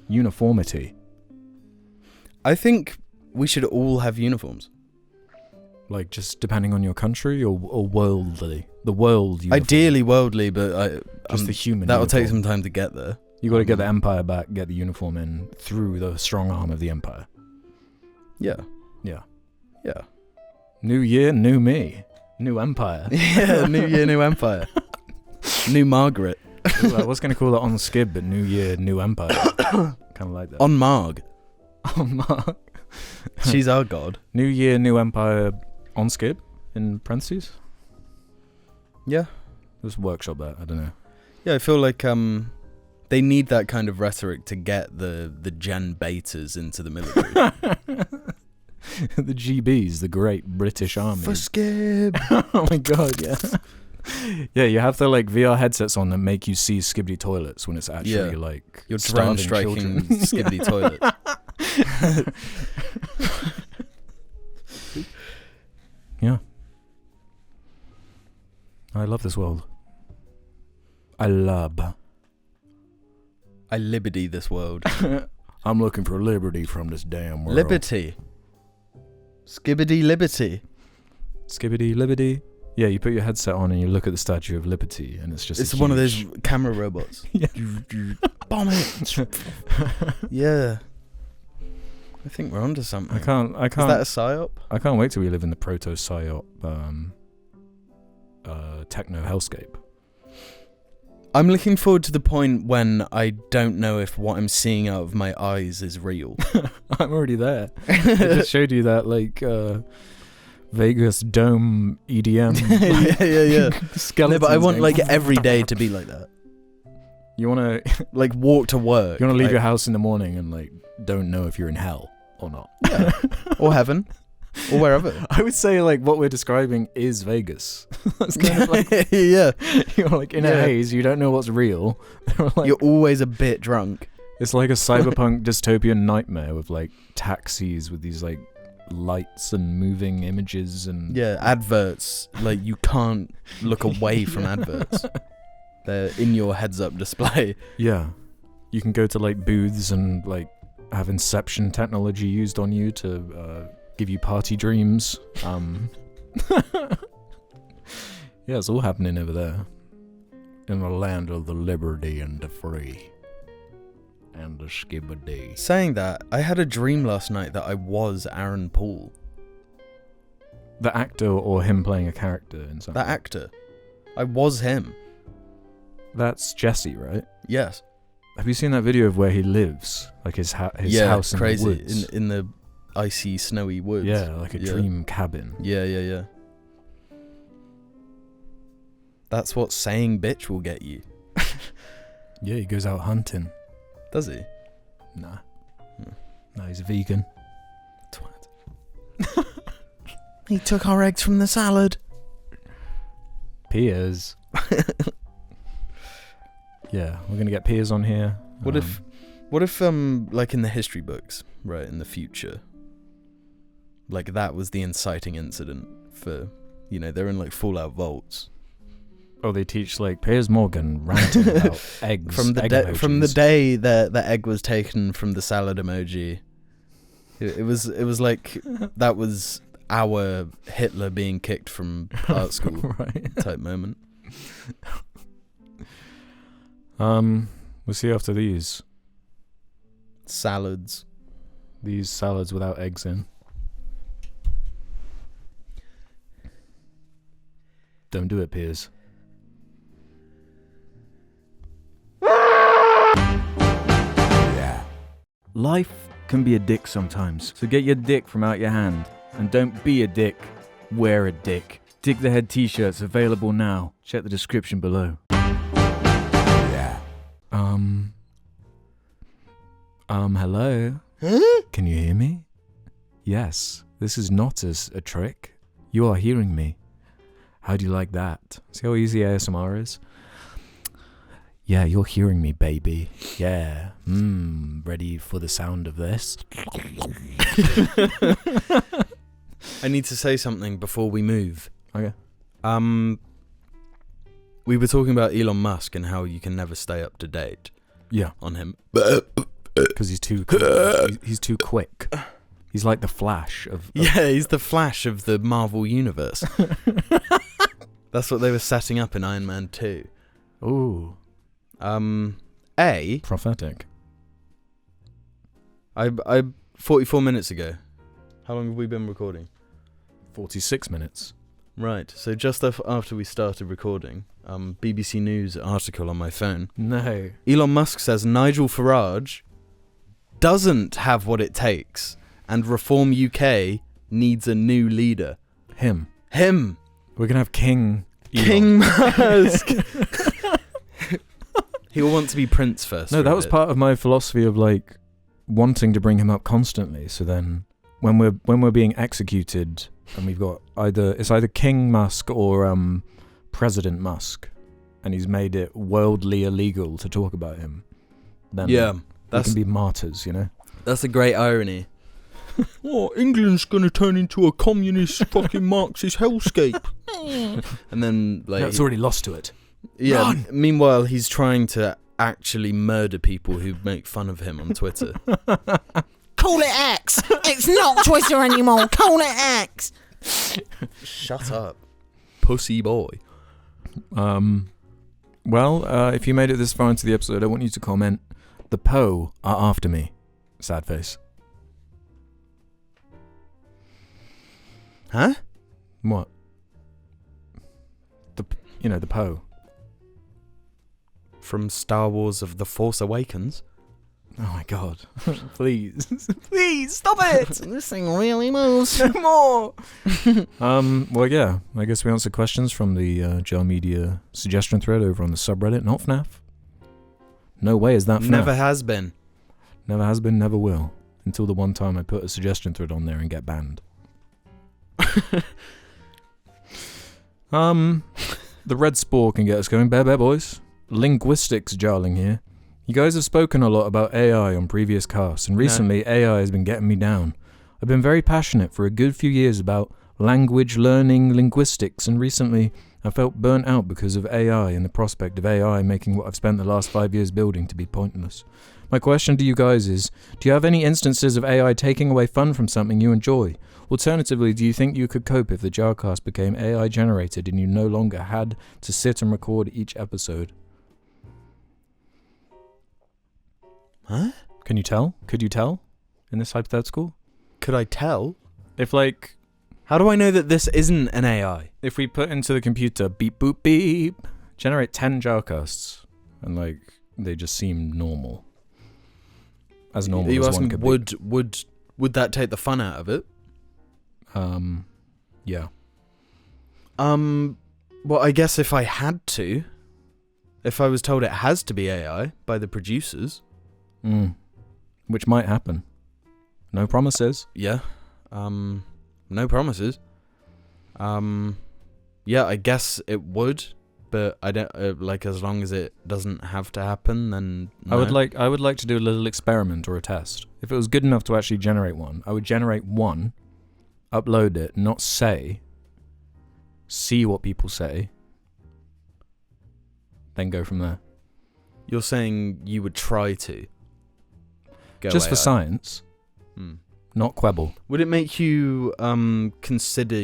Uniformity. I think we should all have uniforms. Like, just depending on your country, or worldly. The world uniform. Ideally worldly, but Just the human that'll uniform. take some time to get there. You got to get the empire back, get the uniform in through the strong arm of the empire. Yeah. Yeah. Yeah. New year, new me. New empire. Yeah, new year, new empire. New Margaret. Ooh, I was going to call it on Skib, but new year, new empire. Kind of like that. On Marg. On Mark. She's our god. New year, new empire on Skib, in parentheses. Yeah. Just workshop that, I don't know. Yeah, I feel like they need that kind of rhetoric to get the Gen Betas into the military. The GBs, the Great British Army. For Skib. Oh my god, yeah. Yeah, you have the like VR headsets on that make you see Skibbity toilets when it's actually like You're drone starving striking children. Skibbity toilet. Yeah. I love this world. I liberty this world. I'm looking for liberty from this damn world. Liberty. Skibbity liberty. Skibbity liberty. Yeah, you put your headset on and you look at the Statue of Liberty, and it's just It's one of those camera robots. Yeah. Bomb it. Yeah. I think we're onto something. I can't. Is that a psyop? I can't wait till we live in the proto psyop techno hellscape. I'm looking forward to the point when I don't know if what I'm seeing out of my eyes is real. I'm already there. I just showed you that Vegas dome EDM. yeah. Skeletons. No, but I want every day to be like that. You want to walk to work. You want to leave your house in the morning and don't know if you're in hell or not. Yeah. Or heaven. Or wherever. I would say what we're describing is Vegas. That's kind of yeah. You're in a haze, you don't know what's real. You're always a bit drunk. It's like a cyberpunk dystopian nightmare with taxis with these lights and moving images and adverts. You can't look away from adverts. They're in your heads-up display. Yeah. You can go to booths and have Inception technology used on you to give you party dreams. Yeah, it's all happening over there. In the land of the liberty and the free. And the skibbity. Saying that, I had a dream last night that I was Aaron Paul. The actor or him playing a character in something? That actor. I was him. That's Jesse, right? Yes. Have you seen that video of where he lives? His house in crazy. the woods? In the icy, snowy woods. Yeah, a dream cabin. Yeah. That's what saying bitch will get you. Yeah, he goes out hunting. Does he? Nah. No, he's a vegan. Twat. He took our eggs from the salad. Piers. Yeah, we're gonna get Piers on here. What if in the history books, right, in the future, that was the inciting incident for, they're in Fallout vaults. Oh, they teach Piers Morgan ranting about eggs from the day the egg was taken from the salad emoji. It was that was our Hitler being kicked from art school right. type moment. We'll see after these salads. These salads without eggs in. Don't do it, Piers. Yeah. Life can be a dick sometimes, so get your dick from out your hand. And don't be a dick, wear a dick. Dick the Head t-shirts available now. Check the description below. Yeah. Hello? Huh? Can you hear me? Yes, this is not a trick. You are hearing me. How do you like that? See how easy ASMR is? Yeah, you're hearing me, baby. Yeah. Ready for the sound of this? I need to say something before we move. Okay. We were talking about Elon Musk and how you can never stay up to date. Yeah. On him. Because he's too quick. He's like the Flash of... Yeah, he's the Flash of the Marvel Universe. That's what they were setting up in Iron Man 2. Ooh. Prophetic. I 44 minutes ago. How long have we been recording? 46 minutes. Right, so just after we started recording, BBC News article on my phone. No. Elon Musk says Nigel Farage doesn't have what it takes, and Reform UK needs a new leader. Him. We're gonna have King Musk. He'll want to be Prince first. No, that was part of my philosophy of wanting to bring him up constantly. So then, when we're being executed, and we've got either King Musk or President Musk, and he's made it worldly illegal to talk about him. Then we can be martyrs, That's a great irony. Oh, England's gonna turn into a communist fucking Marxist hellscape. And then it's already lost to it. Yeah. Run! Meanwhile, he's trying to actually murder people who make fun of him on Twitter. Call it X. It's not Twitter anymore. Call it X. Shut up. pussy boy. Well, if you made it this far into the episode, I want you to comment, "The Poe are after me." Sad face. Huh? What? The Poe. From Star Wars of The Force Awakens. Oh my god. Please. Please, stop it! This thing really moves. No more! Well, yeah. I guess we answered questions from the Jar Media suggestion thread over on the subreddit, not FNAF. No way is that FNAF. Never has been. Never has been, never will. Until the one time I put a suggestion thread on there and get banned. The red spore can get us going. Bear boys. Linguistics Jarling here. You guys have spoken a lot about AI on previous casts, and recently AI has been getting me down. I've been very passionate for a good few years about language learning linguistics, and recently I felt burnt out because of AI and the prospect of AI making what I've spent the last 5 years building to be pointless. My question to you guys is, do you have any instances of AI taking away fun from something you enjoy? Alternatively, do you think you could cope if the JARcast became AI generated and you no longer had to sit and record each episode? Huh? Can you tell? Could you tell? In this hypothetical? Could I tell? If like... How do I know that this isn't an AI? If we put into the computer, beep boop beep, generate 10 JARcasts, and like, they just seem normal. As normal Are you as asking, one could be. would that take the fun out of it? Yeah. Well, I guess if I had to, if I was told it has to be AI by the producers. Which might happen. No promises. Yeah. No promises. Yeah, I guess it would, but I don't like, as long as it doesn't have to happen, then no. I would like to do a little experiment or a test. If it was good enough to actually generate one, I would generate one, upload it, not say, see what people say, then go from there. You're saying you would try to go just AI. for science, not quibble. Would it make you consider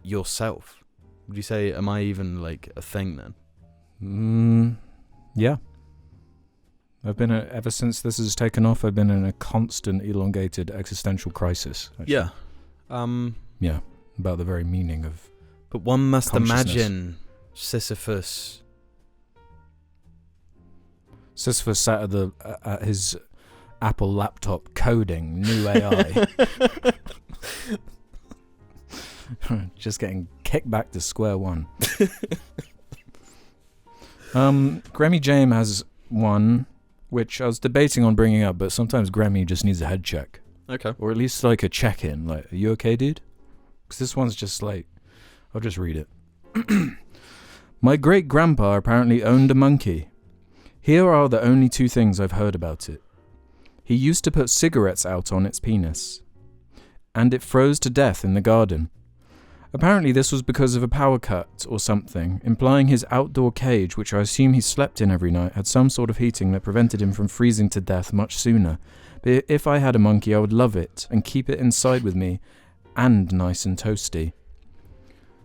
yourself? Would you say, am I even like a thing then? Yeah. I've been ever since this has taken off, I've been in a constant elongated existential crisis. Actually. Yeah. Yeah, about the very meaning of. But one must consciousness. imagine Sisyphus sat at his Apple laptop coding new AI. Just getting kicked back to square one. Grammy James has one, which I was debating on bringing up, but sometimes Grammy just needs a head check. Okay. Or at least like a check-in. Like, are you okay, dude? Because this one's just like, I'll just read it. My great-grandpa apparently owned a monkey. Here are the only two things I've heard about it. He used to put cigarettes out on its penis. And it froze to death in the garden. Apparently this was because of a power cut or something, implying his outdoor cage, which I assume he slept in every night, had some sort of heating that prevented him from freezing to death much sooner. But if I had a monkey, I would love it and keep it inside with me, and nice and toasty.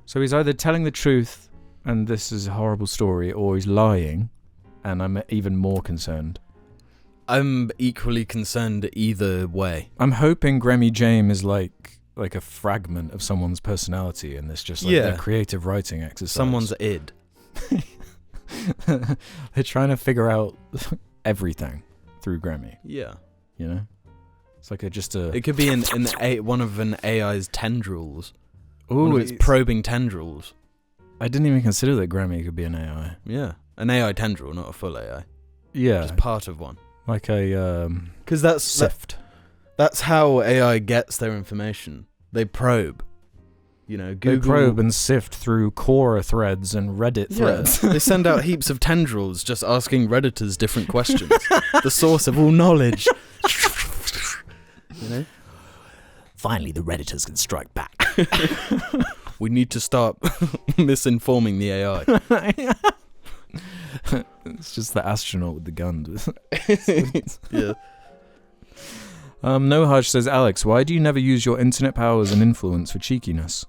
So he's either telling the truth, and this is a horrible story, or he's lying, and I'm even more concerned. I'm equally concerned either way. I'm hoping Grammy James is like a fragment of someone's personality, and this just like their creative writing exercise. Someone's id. They're trying to figure out everything through Grammy. Yeah. You know? It's like It could be one of an AI's tendrils. Ooh, one of its probing tendrils. I didn't even consider that Grammy could be an AI. Yeah. An AI tendril, not a full AI. Yeah. Just part of one. Like a because that's sift. That's how AI gets their information. They probe. You know, Google. They probe and sift through Quora threads and Reddit threads. They send out heaps of tendrils just asking Redditors different questions. The source of all knowledge. You know? Finally, the Redditors can strike back. We need to start misinforming the AI. It's just the astronaut with the gun. Yeah. No Hush says, Alex, why do you never use your internet powers and influence for cheekiness?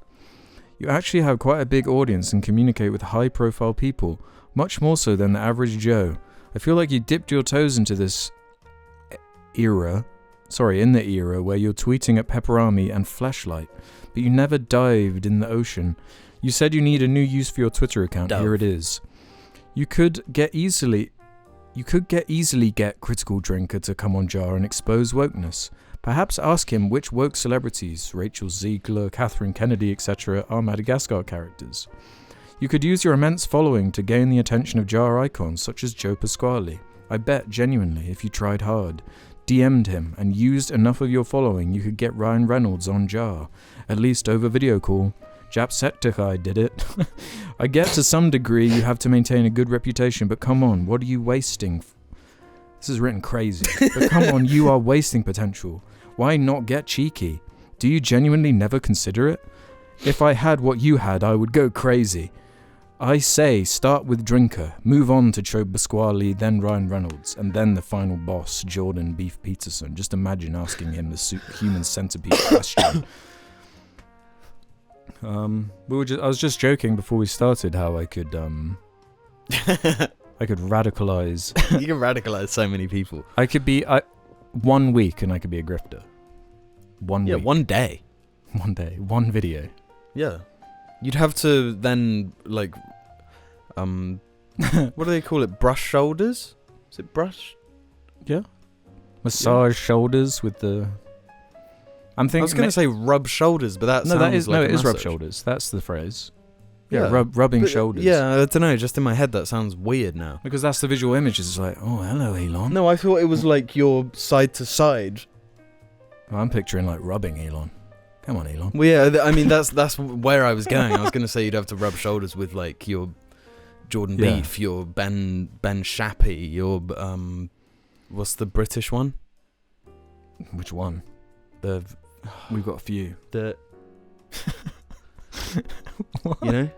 You actually have quite a big audience and communicate with high-profile people, much more so than the average Joe. I feel like you dipped your toes into this era, in the era where you're tweeting at Pepperami and Fleshlight, but you never dived in the ocean. You said you need a new use for your Twitter account. Dove. Here it is. You could easily get Critical Drinker to come on Jar and expose wokeness. Perhaps ask him which woke celebrities, Rachel Ziegler, Catherine Kennedy, etc., are Madagascar characters. You could use your immense following to gain the attention of Jar icons such as Joe Pasquale. I bet, genuinely, if you tried hard, DM'd him, and used enough of your following, you could get Ryan Reynolds on Jar, at least over video call. Jacksepticeye did it. I get to some degree you have to maintain a good reputation, but come on, what are you wasting? This is written crazy. But come on, you are wasting potential. Why not get cheeky? Do you genuinely never consider it? If I had what you had, I would go crazy. I say start with Drinker, move on to Joe Pasquale, then Ryan Reynolds, and then the final boss, Jordan Beef Peterson. Just imagine asking him the human centipede question. I was just joking before we started how I could radicalize. You can radicalize so many people. I could be 1 week and I could be a grifter. 1 week. 1 day. 1 day. 1 video. Yeah. You'd have to then, like, what do they call it? Brush shoulders? Is it brush? Yeah. Massage shoulders with the... I'm thinking... I was going to say rub shoulders, but that sounds like it is rub massage. shoulders. That's the phrase. Yeah, rubbing shoulders. Yeah, I don't know. Just in my head, that sounds weird now. Because that's the visual image. It's like, oh, hello, Elon. No, I thought it was like your side to side. I'm picturing like rubbing Elon. Come on, Elon. Well, yeah, I mean, that's where I was going. I was going to say you'd have to rub shoulders with like your Jordan Beef, your Ben Shappy, your what's the British one? Which one? We've got a few. You know,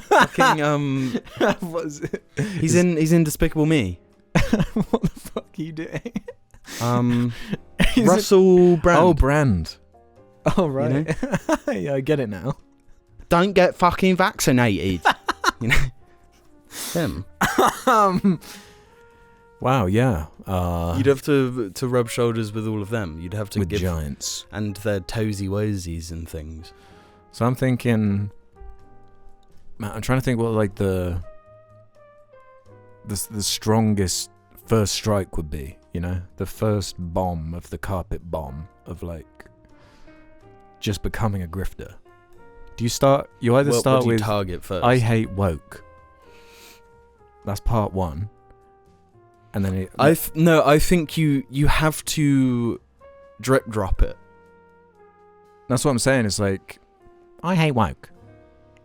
fucking what is it? He's in Despicable Me. What the fuck are you doing? Russell Brand. Oh, Brand. Oh, right. You know? Yeah, I get it now. Don't get fucking vaccinated. You know, him. Wow, yeah. You'd have to rub shoulders with all of them. You'd have to with give giants and their toesy woesies and things. So I'm thinking. Man, I'm trying to think what like the strongest first strike would be. You know, the first bomb of the carpet bomb of like just becoming a grifter. Do you start? You either start with target first. I hate woke. That's part 1. And then I think you have to drip drop it. That's what I'm saying. It's like I hate woke.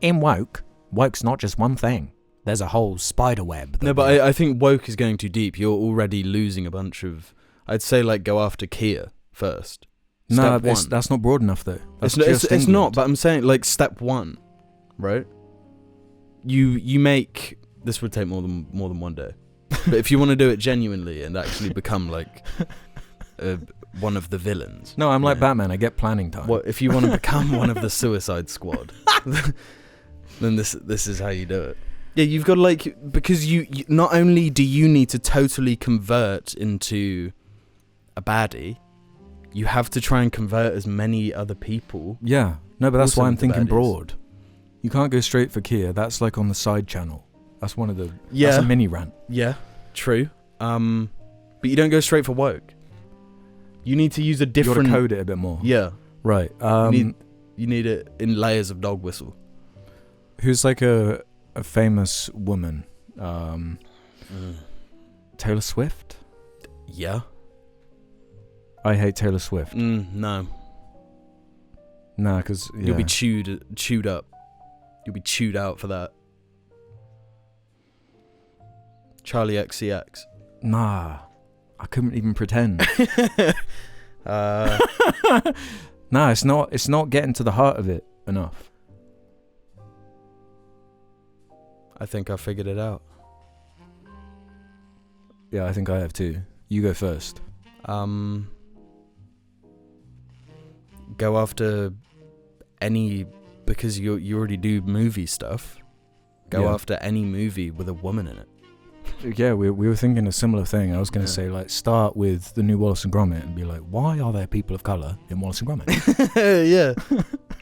In woke's not just one thing. There's a whole spider web. No, but I think woke is going too deep. You're already losing a bunch of... I'd say like go after Kia first. No, that's not broad enough though. It's not, but I'm saying like step 1, right? You make... This would take more than 1 day. But if you want to do it genuinely and actually become like one of the villains. No, I'm like Batman. I get planning time. What if you want to become one of the Suicide Squad? Then this is how you do it. Yeah, you've got to like, because you not only do you need to totally convert into a baddie, you have to try and convert as many other people. Yeah, no, but that's Also why I'm with the thinking baddies. broad. You can't go straight for Kia. That's like on the side channel. That's one of the. Yeah. That's a mini rant. Yeah, true. But you don't go straight for woke. You need to use a different... You gotta code it a bit more. Yeah. Right. You need it in layers of dog whistle. Who's like a famous woman? Taylor Swift? Yeah. I hate Taylor Swift. No. Nah, because... Yeah. You'll be chewed up. You'll be chewed out for that. Charlie XCX. Nah. I couldn't even pretend. Nah, it's not getting to the heart of it enough. I think I figured it out. Yeah, I think I have too. You go first. Go after any because you already do movie stuff. Go Yeah. after any movie with a woman in it. Yeah, we were thinking a similar thing. I was going to say, like, start with the new Wallace and Gromit and be like, why are there people of colour in Wallace and Gromit? Yeah.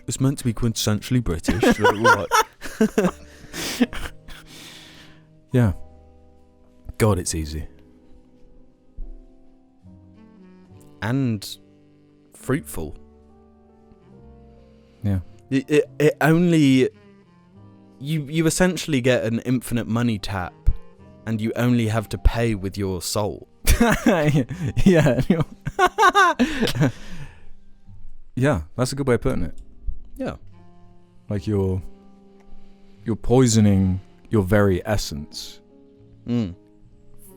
It's meant to be quintessentially British. Like, what? Yeah. God, it's easy. And fruitful. Yeah. It only... You essentially get an infinite money tap, and you only have to pay with your soul. Yeah. Yeah, that's a good way of putting it. Yeah. Like you're poisoning your very essence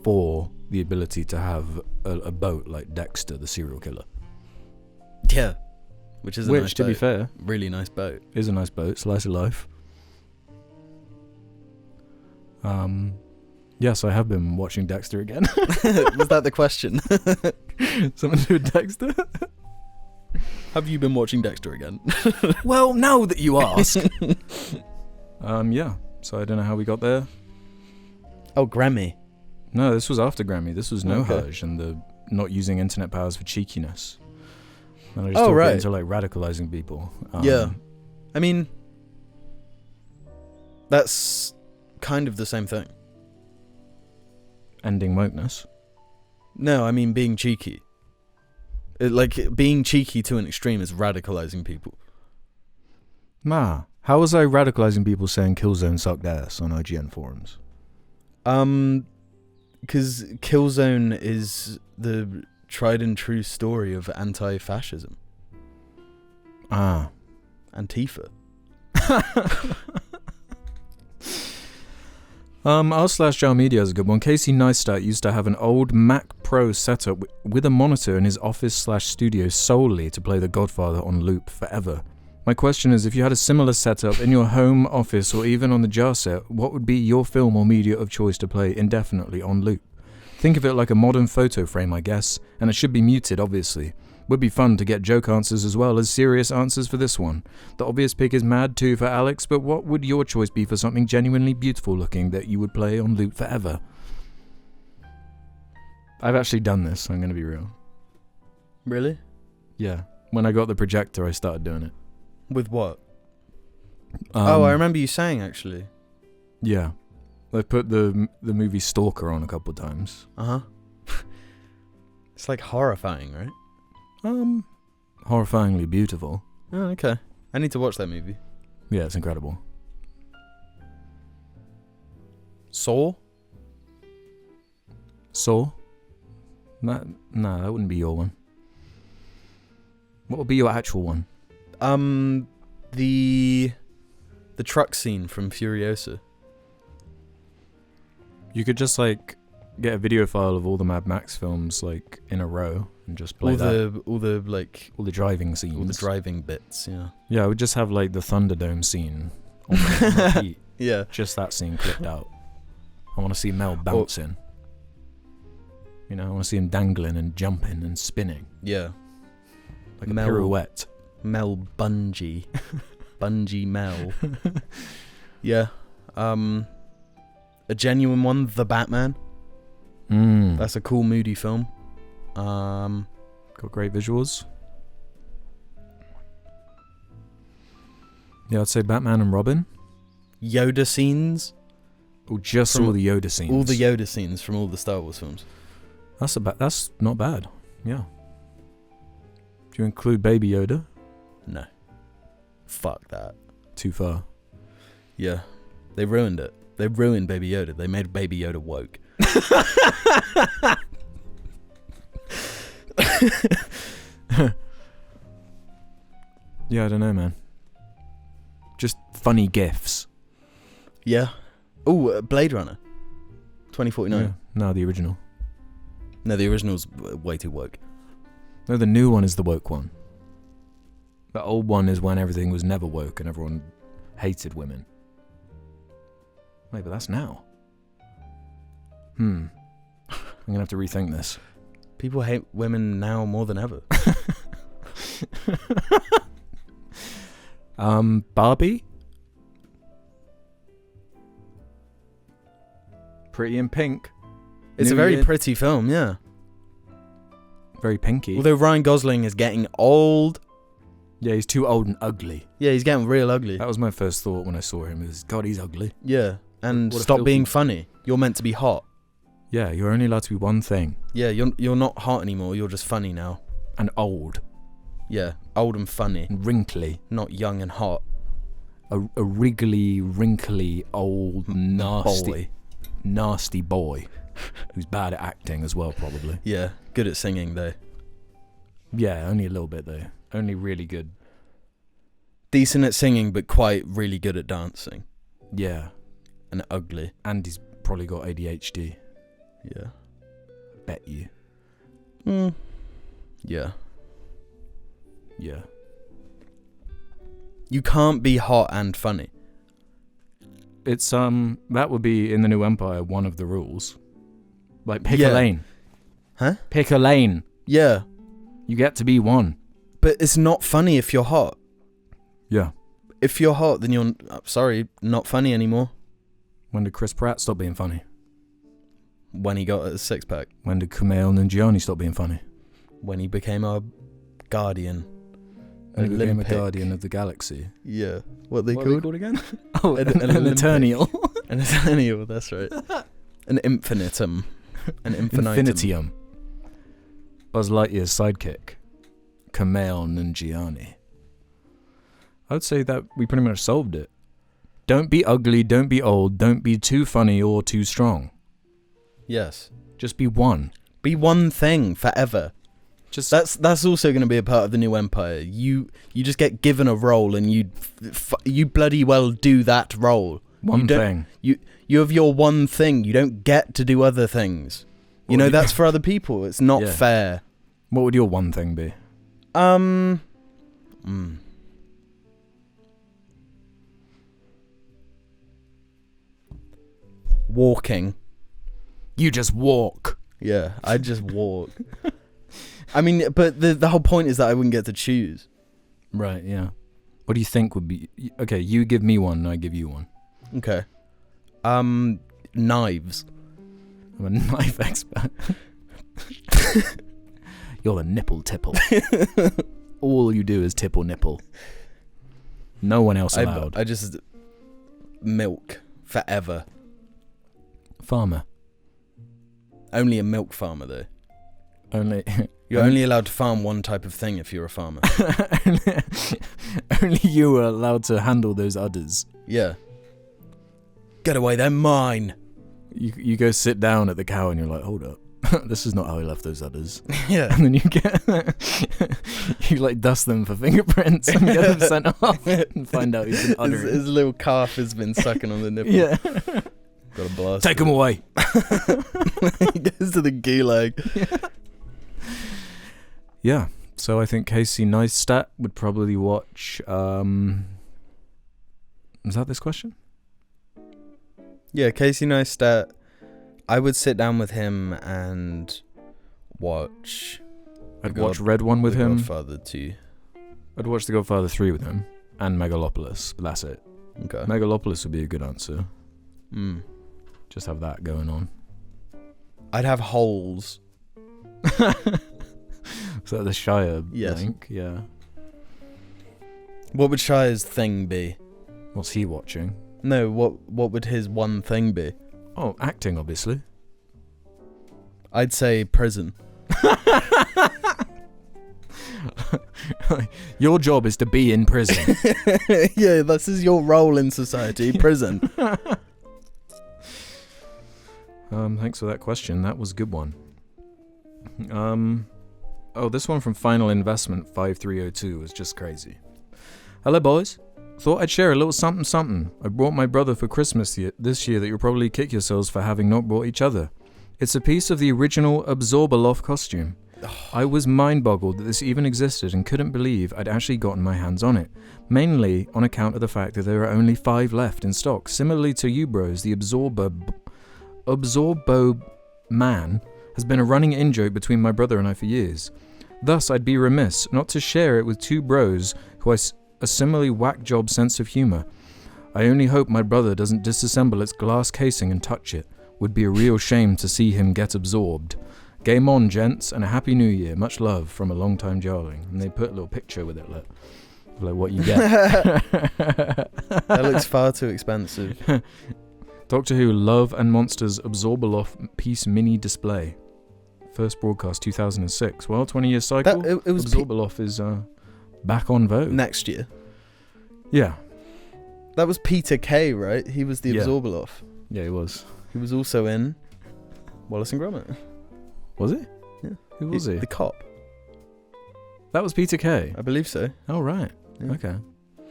for the ability to have a boat like Dexter, the serial killer. Yeah. Which is a nice to boat. be fair, Really nice boat. is a nice boat, slice of life. Yes, I have been watching Dexter again. Was that the question? Something to do with Dexter? Have you been watching Dexter again? Well, now that you ask. Yeah, so I don't know how we got there. Oh, Grammy. No, this was after Grammy. This was No Okay. Hush and the not using internet powers for cheekiness. And I just Oh, talk right. into like radicalizing people. Yeah. I mean, that's kind of the same thing. Ending wokeness. No, I mean being cheeky. Being cheeky to an extreme is radicalizing people. How was I radicalizing people saying Killzone sucked ass on IGN forums? Because Killzone is the tried and true story of anti-fascism. Antifa. R/JARChive is a good one. Casey Neistat used to have an old Mac Pro setup with a monitor in his office/studio solely to play The Godfather on loop forever. My question is, if you had a similar setup in your home office or even on the Jar set, what would be your film or media of choice to play indefinitely on loop? Think of it like a modern photo frame, I guess, and it should be muted, obviously. Would be fun to get joke answers as well as serious answers for this one. The obvious pick is Mad 2 for Alex, but what would your choice be for something genuinely beautiful looking that you would play on loop forever? I've actually done this, I'm going to be real. Really? Yeah. When I got the projector, I started doing it. With what? I remember you saying, actually. Yeah. I put the movie Stalker on a couple of times. Uh-huh. It's like horrifying, right? Horrifyingly beautiful. Oh, okay. I need to watch that movie. Yeah, it's incredible. Saw? Saw? Nah, that wouldn't be your one. What would be your actual one? The truck scene from Furiosa. You could just like get a video file of all the Mad Max films like in a row and just play all the driving scenes, all the driving bits. Yeah. Yeah, I would just have like the Thunderdome scene on repeat. Yeah. Just that scene clipped out. I want to see Mel bouncing. You know, I want to see him dangling and jumping and spinning Yeah. like a pirouette. Mel Bungee. Bungee Mel. Yeah. A genuine one, The Batman. That's a cool, moody film. Got great visuals. Yeah, I'd say Batman and Robin. Yoda scenes. Or just From all the Yoda scenes. All the Yoda scenes from all the Star Wars films. That's not bad. Yeah. Do you include Baby Yoda? No. Fuck that. Too far. Yeah. They ruined it. They ruined Baby Yoda. They made Baby Yoda woke. Yeah, I don't know, man. Just funny gifs. Yeah. Oh, Blade Runner. 2049. Yeah. No, the original. No, the original's way too woke. No, the new one is the woke one. The old one is when everything was never woke and everyone hated women. Wait, but that's now. I'm gonna have to rethink this. People hate women now more than ever. Barbie? Pretty in Pink. It's a New very Year. pretty film, yeah. Very pinky. Although Ryan Gosling is getting old. Yeah, he's too old and ugly. Yeah, he's getting real ugly. That was my first thought when I saw him, is, God, he's ugly. Yeah, and What a stop filthy- being funny. You're meant to be hot. Yeah, you're only allowed to be one thing. Yeah, you're not hot anymore. You're just funny now. And old. Yeah, old and funny, And wrinkly. not young and hot. A wriggly, wrinkly, old, nasty boy. Who's bad at acting as well, probably. Yeah, good at singing though. Yeah, only a little bit though. Only really good. Decent at singing, but quite really good at dancing. Yeah. And ugly. And he's probably got ADHD. Yeah. Bet you. Yeah. Yeah. You can't be hot and funny. It's that would be in the New Empire one of the rules. Like pick Yeah. a lane. Huh? Pick a lane. Yeah. You get to be one. But it's not funny if you're hot. Yeah. If you're hot, then you're not funny anymore. When did Chris Pratt stop being funny? When he got a six pack. When did Kumail Nanjiani stop being funny? When he became a guardian. When he became a Olympic. guardian of the galaxy. Yeah. What they What are called? they called again? Oh, An an Olympic. Eternial. An Eternial, that's right. An infinitum. An infinitum. Infinitium. Buzz Lightyear's sidekick. Kumail Nanjiani. I would say that we pretty much solved it. Don't be ugly, don't be old, don't be too funny or too strong. Yes. Just be one. Be one thing forever. Just That's also going to be a part of the New Empire. You just get given a role and you bloody well do that role. one thing. You have your one thing. You don't get to do other things. You know, that's for other people. It's not Yeah. fair. What would your one thing be? Walking. You just walk. Yeah, I just walk. I mean, but the whole point is that I wouldn't get to choose. Right, yeah. What do you think would be... Okay, you give me one and I give you one. Okay. Knives. I'm a knife expert. You're the nipple tipple. All you do is tipple nipple. No one else allowed. I just... Milk. Forever. Farmer. Only a milk farmer, though. Only... You're only allowed to farm one type of thing if you're a farmer. Only you are allowed to handle those udders. Yeah. Get away, they're mine. You go sit down at the cow and you're like, hold up. This is not how I left those udders. Yeah. And then you get... you like dust them for fingerprints and get them sent off and find out who's been uttering. His little calf has been sucking on the nipple. Yeah. Got a blast. Take him away. He goes to the gulag. Yeah. So I think Casey Neistat would probably watch... Is that this question? Yeah, Casey Neistat. I would sit down with him and watch... I'd watch Red One with The him. Godfather 2. I'd watch The Godfather 3 with him. And Megalopolis. But that's it. Okay. Megalopolis would be a good answer. Just have that going on. I'd have Holes. So the Shire Yes. link, yeah. What would Shire's thing be? What's he watching? No, what would his one thing be? Oh, acting, obviously. I'd say prison. Your job is to be in prison. Yeah, this is your role in society, prison. Thanks for that question. That was a good one. Oh, this one from Final Investment 5302 is just crazy. Hello, boys. Thought I'd share a little something. I brought my brother for Christmas this year that you'll probably kick yourselves for having not brought each other. It's a piece of the original Absorbaloff costume. I was mind-boggled that this even existed and couldn't believe I'd actually gotten my hands on it, mainly on account of the fact that there are only 5 left in stock. Similarly to you bros, the Absorbo Man has been a running in-joke between my brother and I for years. Thus, I'd be remiss not to share it with 2 bros who I a similarly whack job sense of humour. I only hope my brother doesn't disassemble its glass casing and touch it. Would be a real shame to see him get absorbed. Game on, gents, and a happy new year. Much love from a long-time Jarling. And they put a little picture with it, like what you get. That looks far too expensive. Doctor Who Love and Monsters Absorbaloff Piece Mini Display. First broadcast 2006. Well, 20-year cycle. It was Absorbaloff is back on vogue. next year. Yeah. That was Peter Kay, right? He was the Yeah. Absorbaloff. Yeah, it was. He was also in Wallace and Gromit. Was he? Yeah. Who was he? The cop. That was Peter Kay. I believe so. Oh, right. Yeah. Okay.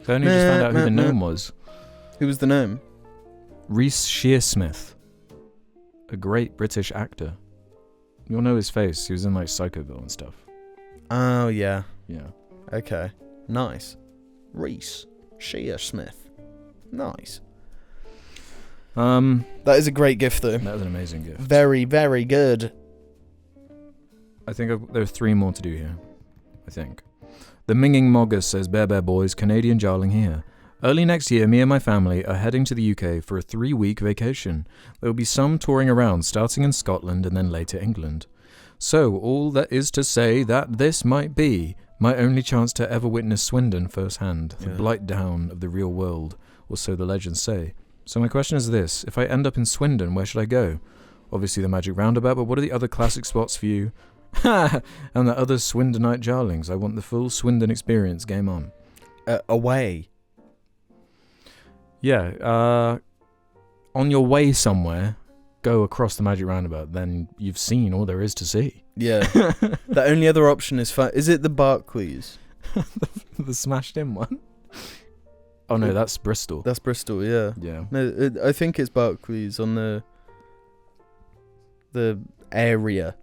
So I only just found out who the gnome was. Who was the gnome? Reece Shearsmith. A great British actor. You'll know his face. He was in like Psychoville and stuff. Oh, yeah. Yeah. Okay. Nice. Reece Shearsmith. Nice. That is a great gift, though. That was an amazing gift. Very, very good. I think there are 3 more to do here. I think. The Minging Mogger says, Bear Boys, Canadian Jarling here. Early next year, me and my family are heading to the UK for a 3-week vacation. There will be some touring around, starting in Scotland and then later England. So, all that is to say that this might be my only chance to ever witness Swindon firsthand, the blight down of the real world, or so the legends say. So my question is this, if I end up in Swindon, where should I go? Obviously the Magic Roundabout, but what are the other classic spots for you? And the other Swindonite Jarlings. I want the full Swindon experience. Game on. Away. Yeah, on your way somewhere, go across the Magic Roundabout, then you've seen all there is to see. Yeah. The only other option is is it the Barclays? The smashed in one? Oh no, that's Bristol. That's Bristol, yeah. Yeah. No, I think it's Barclays on the area.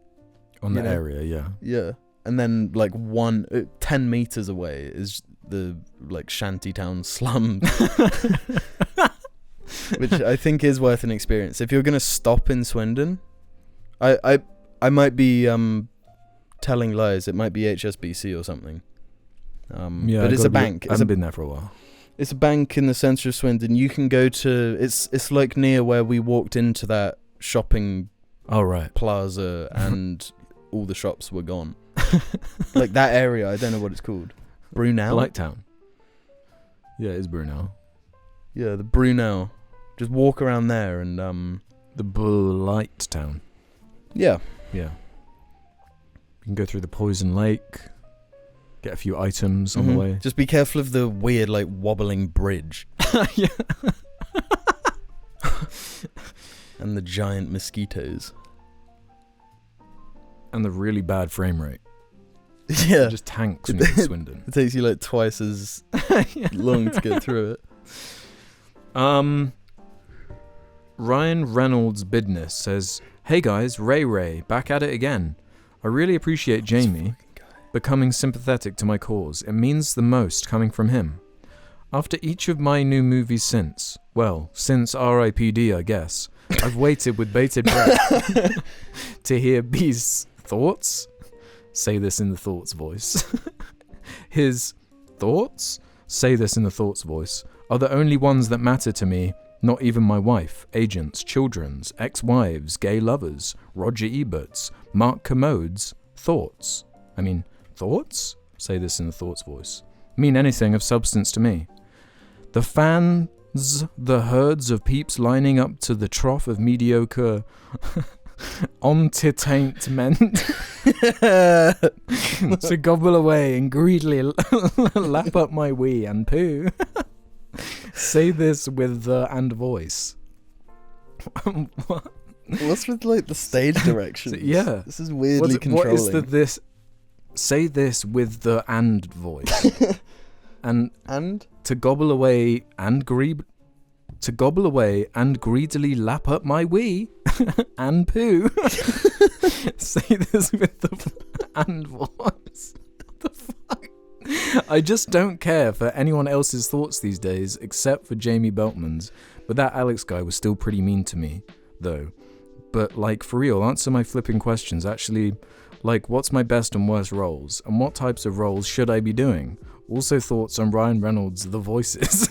On the know? area, yeah. Yeah. And then like 10 meters away is the like shantytown slums. Which I think is worth an experience. If you're going to stop in Swindon, I might be telling lies. It might be HSBC or something. Yeah, but it's a bank. I haven't been there for a while. It's a bank in the centre of Swindon. You can go to... It's like near where we walked into that shopping plaza and all the shops were gone. Like that area, I don't know what it's called. Brunel? Blighttown. Yeah, it is Brunel. Yeah, the Brunel. Just walk around there and... The Blighttown. Yeah. Yeah. You can go through the Poison Lake... Get a few items on the way. Just be careful of the weird, like, wobbling bridge. Yeah. And the giant mosquitoes. And the really bad frame rate. Yeah. It just tanks when you get to Swindon. It takes you, like, twice as long to get through it. Ryan Reynolds Bidness says, Hey guys, Ray, back at it again. I really appreciate Jamie becoming sympathetic to my cause. It means the most coming from him. After each of my new movies since R.I.P.D. I guess, I've waited with bated breath to hear B's thoughts. Say this in the thoughts voice. His thoughts? Say this in the thoughts voice. Are the only ones that matter to me, not even my wife, agents, children's, ex-wives, gay lovers, Roger Ebert's, Mark Commode's thoughts. Thoughts? Say this in the thoughts voice. Mean anything of substance to me. The fans, the herds of peeps lining up to the trough of mediocre entertainment to gobble away and greedily lap up my wee and poo. Say this with the and voice. What? What's with, like, the stage directions? Yeah. This is weirdly controlling. What is this? Say this with the and voice. and to gobble away and greedily lap up my wee and poo. Say this with the and voice. What the fuck? I just don't care for anyone else's thoughts these days except for Jamie Beltman's. But that Alex guy was still pretty mean to me, though. But, like, for real, answer my flipping questions. Actually, like, what's my best and worst roles? And what types of roles should I be doing? Also thoughts on Ryan Reynolds' The Voices.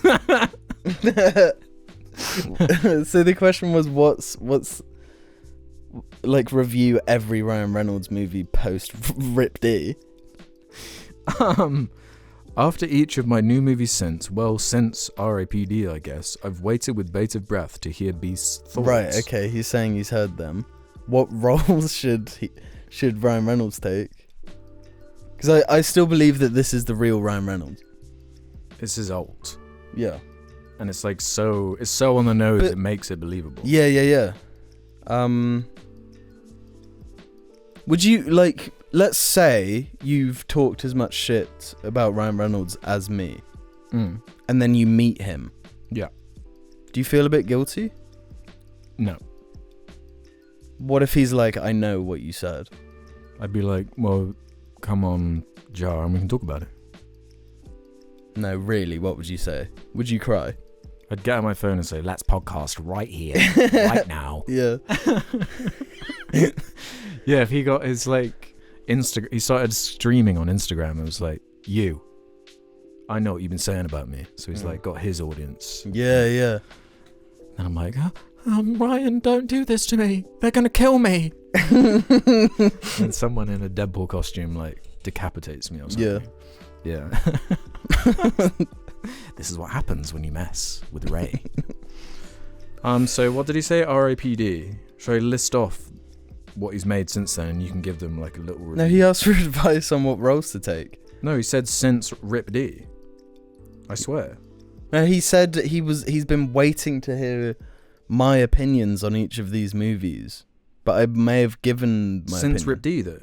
So the question was, what's like review every Ryan Reynolds movie post Rip D. After each of my new movies since RAPD, I guess, I've waited with bated breath to hear Beast's thoughts. Right, okay, he's saying he's heard them. What roles should Ryan Reynolds take? Because I still believe that this is the real Ryan Reynolds. This is old. Yeah. And it's like it's so on the nose, But it makes it believable. Yeah. Would you, like, let's say you've talked as much shit about Ryan Reynolds as me, and then you meet him. Yeah. Do you feel a bit guilty? No. What if he's like, I know what you said? I'd be like, well, come on, Jar, and we can talk about it. No, really, what would you say? Would you cry? I'd get on my phone and say, let's podcast right here, right now. Yeah. Yeah, if he got his, like, he started streaming on Instagram and was like, I know what you've been saying about me. So he's like, got his audience. Yeah. And I'm like, Ryan, don't do this to me. They're going to kill me. And someone in a Deadpool costume, like, decapitates me or something. Yeah. This is what happens when you mess with Ray. So what did he say? RAPD. Should I list off what he's made since then, and you can give them like a little review? No, he asked for advice on what roles to take. No, he said since Rip D. I swear. No, he said he's been waiting to hear my opinions on each of these movies, but I may have given my since opinion. Rip D though.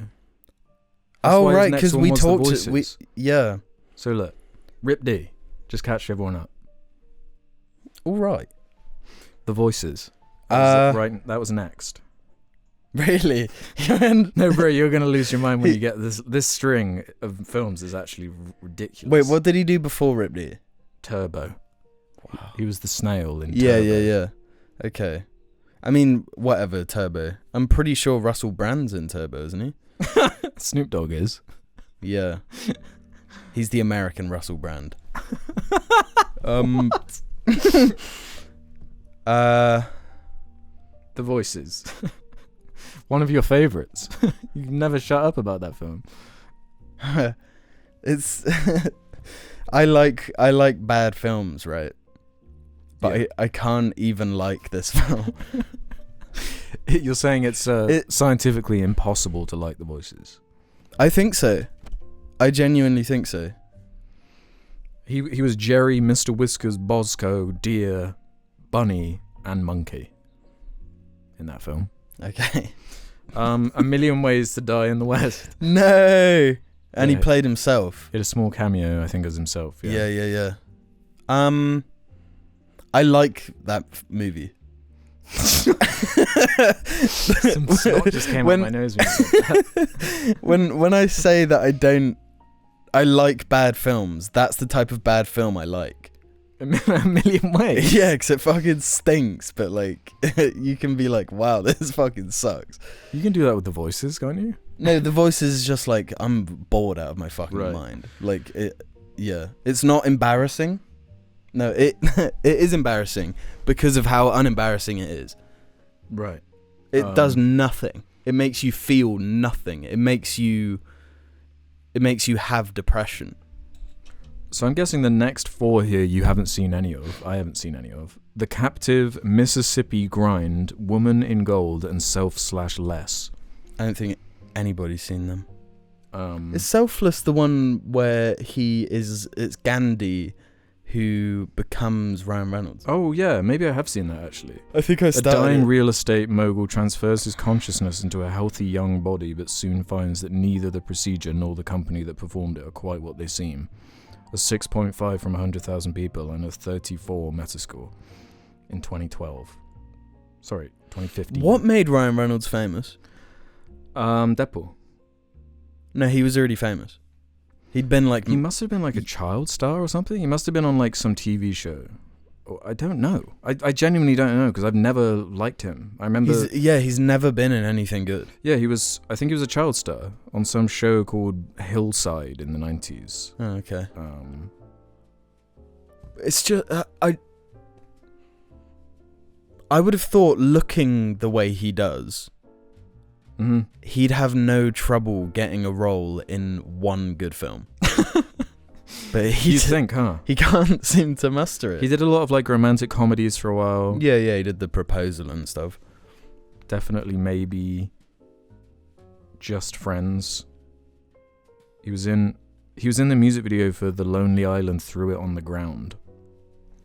Oh right, because we talked. Yeah. So look, Rip D. Just catch everyone up. All right. The Voices. Right, that was next. Really? No, bro, you're gonna lose your mind when you get this string of films is actually ridiculous. Wait, what did he do before Rip D? Turbo. Wow. He was the snail in Yeah, Turbo. yeah. Okay. I mean, whatever, Turbo. I'm pretty sure Russell Brand's in Turbo, isn't he? Snoop Dogg is. Yeah. He's the American Russell Brand. The Voices. One of your favorites. You never shut up about that film. It's I like bad films, right? But Yeah. I can't even like this film. You're saying it's scientifically impossible to like The Voices. I think so. I genuinely think so. He was Jerry, Mr. Whiskers, Bosco, Deer, Bunny, and Monkey in that film. Okay. A Million Ways to Die in the West. No. And Yeah. he played himself. He had a small cameo, I think, as himself. Yeah. I like that movie. Some snot just came out my nose when you said that. when I say that I like bad films, that's the type of bad film I like. A Million Ways. Yeah, because it fucking stinks, but like you can be like, wow, this fucking sucks. You can do that with The Voices, can't you? No, The Voice is just like, I'm bored out of my fucking Right. mind. Like it's not embarrassing. No, it is embarrassing because of how unembarrassing it is. Right. It does nothing. It makes you feel nothing. It makes you have depression. So I'm guessing the next 4 here you haven't seen any of. I haven't seen any of. The Captive, Mississippi Grind, Woman in Gold, and Self/Less. I don't think anybody's seen them. Is Is Selfless the one where it's Gandhi who becomes Ryan Reynolds? Oh yeah, maybe I have seen that actually. I think I A dying real estate mogul transfers his consciousness into a healthy young body, but soon finds that neither the procedure nor the company that performed it are quite what they seem. A 6.5 from 100,000 people and a 34 Metascore in 2012. Sorry, 2015. What made Ryan Reynolds famous? Deadpool. No, he was already famous. He'd been like... He must have been like a child star or something. He must have been on like some TV show. I don't know. I genuinely don't know because I've never liked him. I remember. He's never been in anything good. Yeah, I think he was a child star on some show called Hillside in the 90s. Oh, okay. It's just I would have thought, looking the way he does, he'd have no trouble getting a role in one good film. But you think, huh? He can't seem to muster it. He did a lot of like romantic comedies for a while. Yeah, he did The Proposal and stuff. Definitely, maybe Just Friends. He was in the music video for The Lonely Island, Threw It on the Ground.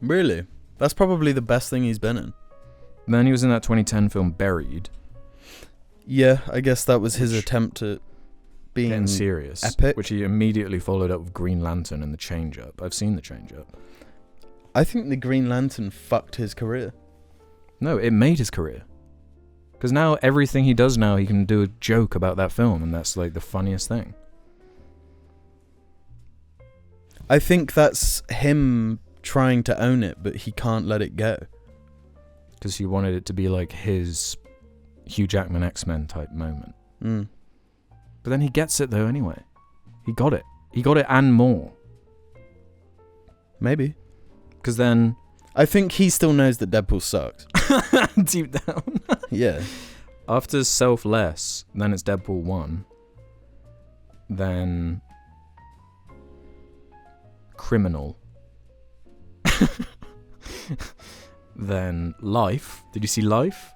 Really? That's probably the best thing he's been in. Then he was in that 2010 film Buried. Yeah, I guess that was his attempt at being getting serious, epic, which he immediately followed up with Green Lantern and The Change Up. I've seen The Change Up. I think the Green Lantern fucked his career. No, it made his career. Because now everything he does now, he can do a joke about that film, and that's like the funniest thing. I think that's him trying to own it, but he can't let it go. Because he wanted it to be like his Hugh Jackman X-Men type moment. But then he gets it though anyway. He got it. He got it and more. Maybe. Because then... I think he still knows that Deadpool sucks. Deep down. Yeah. After Selfless, then it's Deadpool 1. Then... Criminal. Then Life. Did you see Life?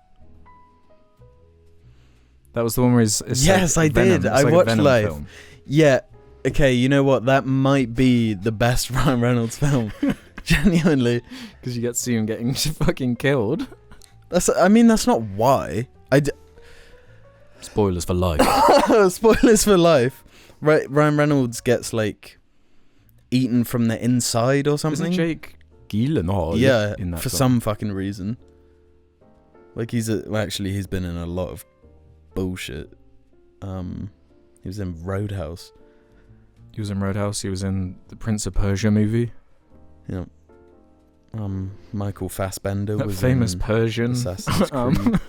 That was the one where it's yes, like I Venom. did. It's I like watched Venom Life. Film. Yeah. Okay, you know what? That might be the best Ryan Reynolds film. Genuinely. Because you get to see him getting fucking killed. That's not why. Spoilers for Life. Spoilers for Life. Right, Ryan Reynolds gets like eaten from the inside or something. Isn't Jake Gyllenhaal in that for film? some fucking reason. Like he's been in a lot of bullshit. He was in Roadhouse. He was in Roadhouse. He was in the Prince of Persia movie. Yeah. Michael Fassbender That was famous in Persian. Assassin's Creed.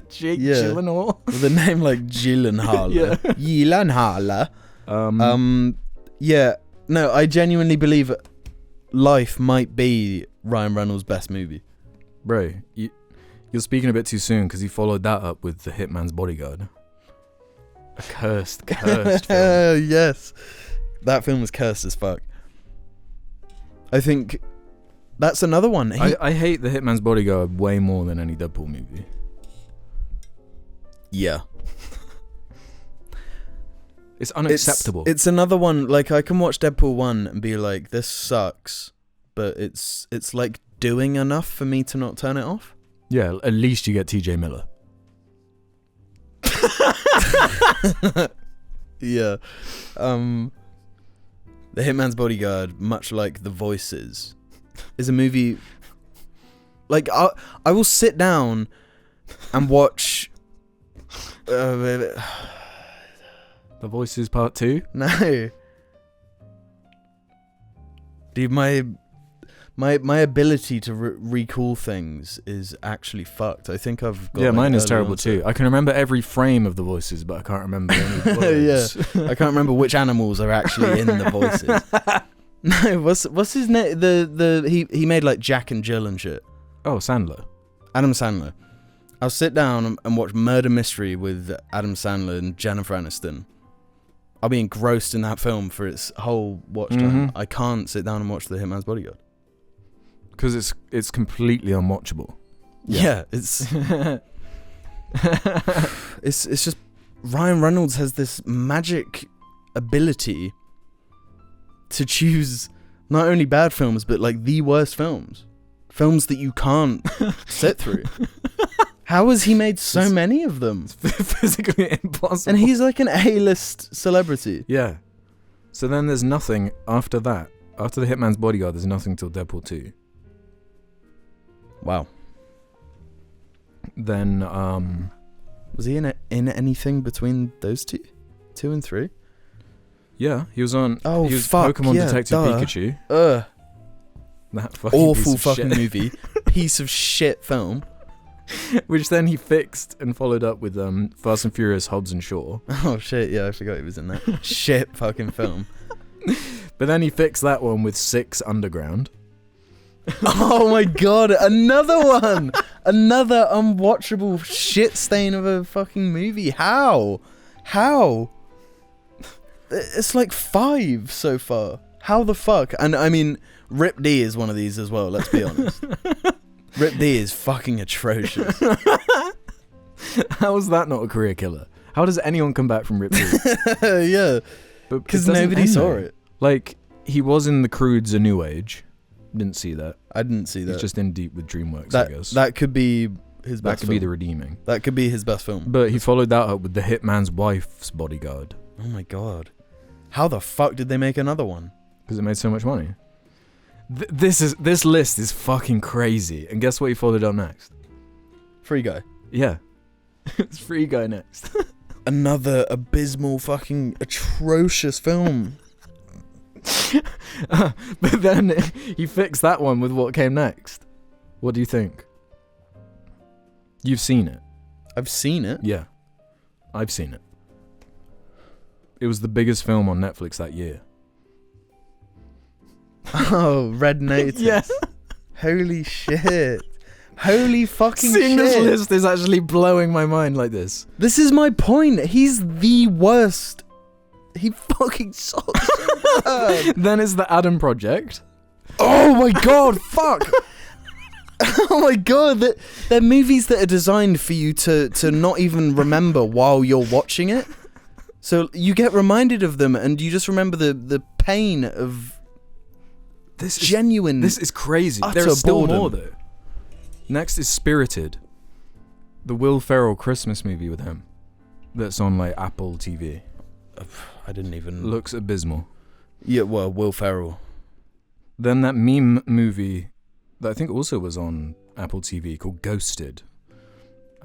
Jake Yeah. Gyllenhaal. With a name like Gyllenhaal. Yeah. Gyllenhaal. Yeah. No, I genuinely believe Life might be Ryan Reynolds' best movie. Bro, you're speaking a bit too soon because he followed that up with The Hitman's Bodyguard. A cursed film. Yes. That film was cursed as fuck. I think that's another one. I hate The Hitman's Bodyguard way more than any Deadpool movie. Yeah. It's unacceptable. It's another one, like I can watch Deadpool 1 and be like, this sucks, but it's like doing enough for me to not turn it off. Yeah, at least you get TJ Miller. Yeah. The Hitman's Bodyguard, much like The Voices, is a movie. Like I will sit down and watch. The Voices Part 2? No. Dude, my ability to recall things is actually fucked. I think I've got... Yeah, like, mine is early terrible onset. too. I can remember every frame of The Voices, but I can't remember any words. Yeah, I can't remember which animals are actually in The Voices. No, what's his name? He made like Jack and Jill and shit. Oh, Sandler. Adam Sandler. I'll sit down and watch Murder Mystery with Adam Sandler and Jennifer Aniston. I'll be engrossed in that film for its whole watch time. I can't sit down and watch The Hitman's Bodyguard. Because it's completely unwatchable. Yeah, it's it's just Ryan Reynolds has this magic ability to choose not only bad films but like the worst films that you can't sit through. How has he made so many of them? It's physically impossible. And he's like an A-list celebrity. Yeah. So then there's nothing after that. After The Hitman's Bodyguard, there's nothing till Deadpool 2. Wow. Then, was he in anything between those two? 2 and 3? Yeah, he was on... Oh, he was fuck, Pokemon yeah, Detective duh. Pikachu. That fucking awful piece of fucking shit. movie, piece of shit film. Which then he fixed and followed up with Fast and Furious Hobbs and Shaw. Oh shit, yeah, I forgot he was in that shit fucking film. But then he fixed that one with 6 Underground. Oh my god, another one! Another unwatchable shit stain of a fucking movie. How? It's like 5 so far. How the fuck? And I mean, Rip D is one of these as well, let's be honest. Rip D is fucking atrocious. How is that not a career killer? How does anyone come back from Rip D? Yeah, But because it doesn't nobody end saw there. it. Like, he was in The Croods: A New Age. Didn't see that. I didn't see that. He's just in deep with DreamWorks, I guess. That could be his That best could film. be the redeeming. That could be his best film. But he followed that up with The Hitman's Wife's Bodyguard. Oh my god. How the fuck did they make another one? Because it made so much money. This list is fucking crazy. And guess what he followed up next? Free Guy. Yeah. It's Free Guy next. Another abysmal fucking atrocious film. But then he fixed that one with what came next. What do you think? You've seen it. I've seen it. Yeah. I've seen it. It was the biggest film on Netflix that year. Oh, Red Notice. Yes. Holy shit. Holy fucking Seeing shit. this list is actually blowing my mind like this. This is my point. He's the worst. He fucking sucks. Then it's the Adam Project. Oh my god, fuck. Oh my god, they're movies that are designed for you to not even remember while you're watching it. So you get reminded of them and you just remember the pain of This is crazy. utter There are still boredom. more though. Next is Spirited. The Will Ferrell Christmas movie with him. That's on like Apple TV. I didn't even Looks abysmal. Yeah, well, Will Ferrell. Then that meme movie that I think also was on Apple TV called Ghosted.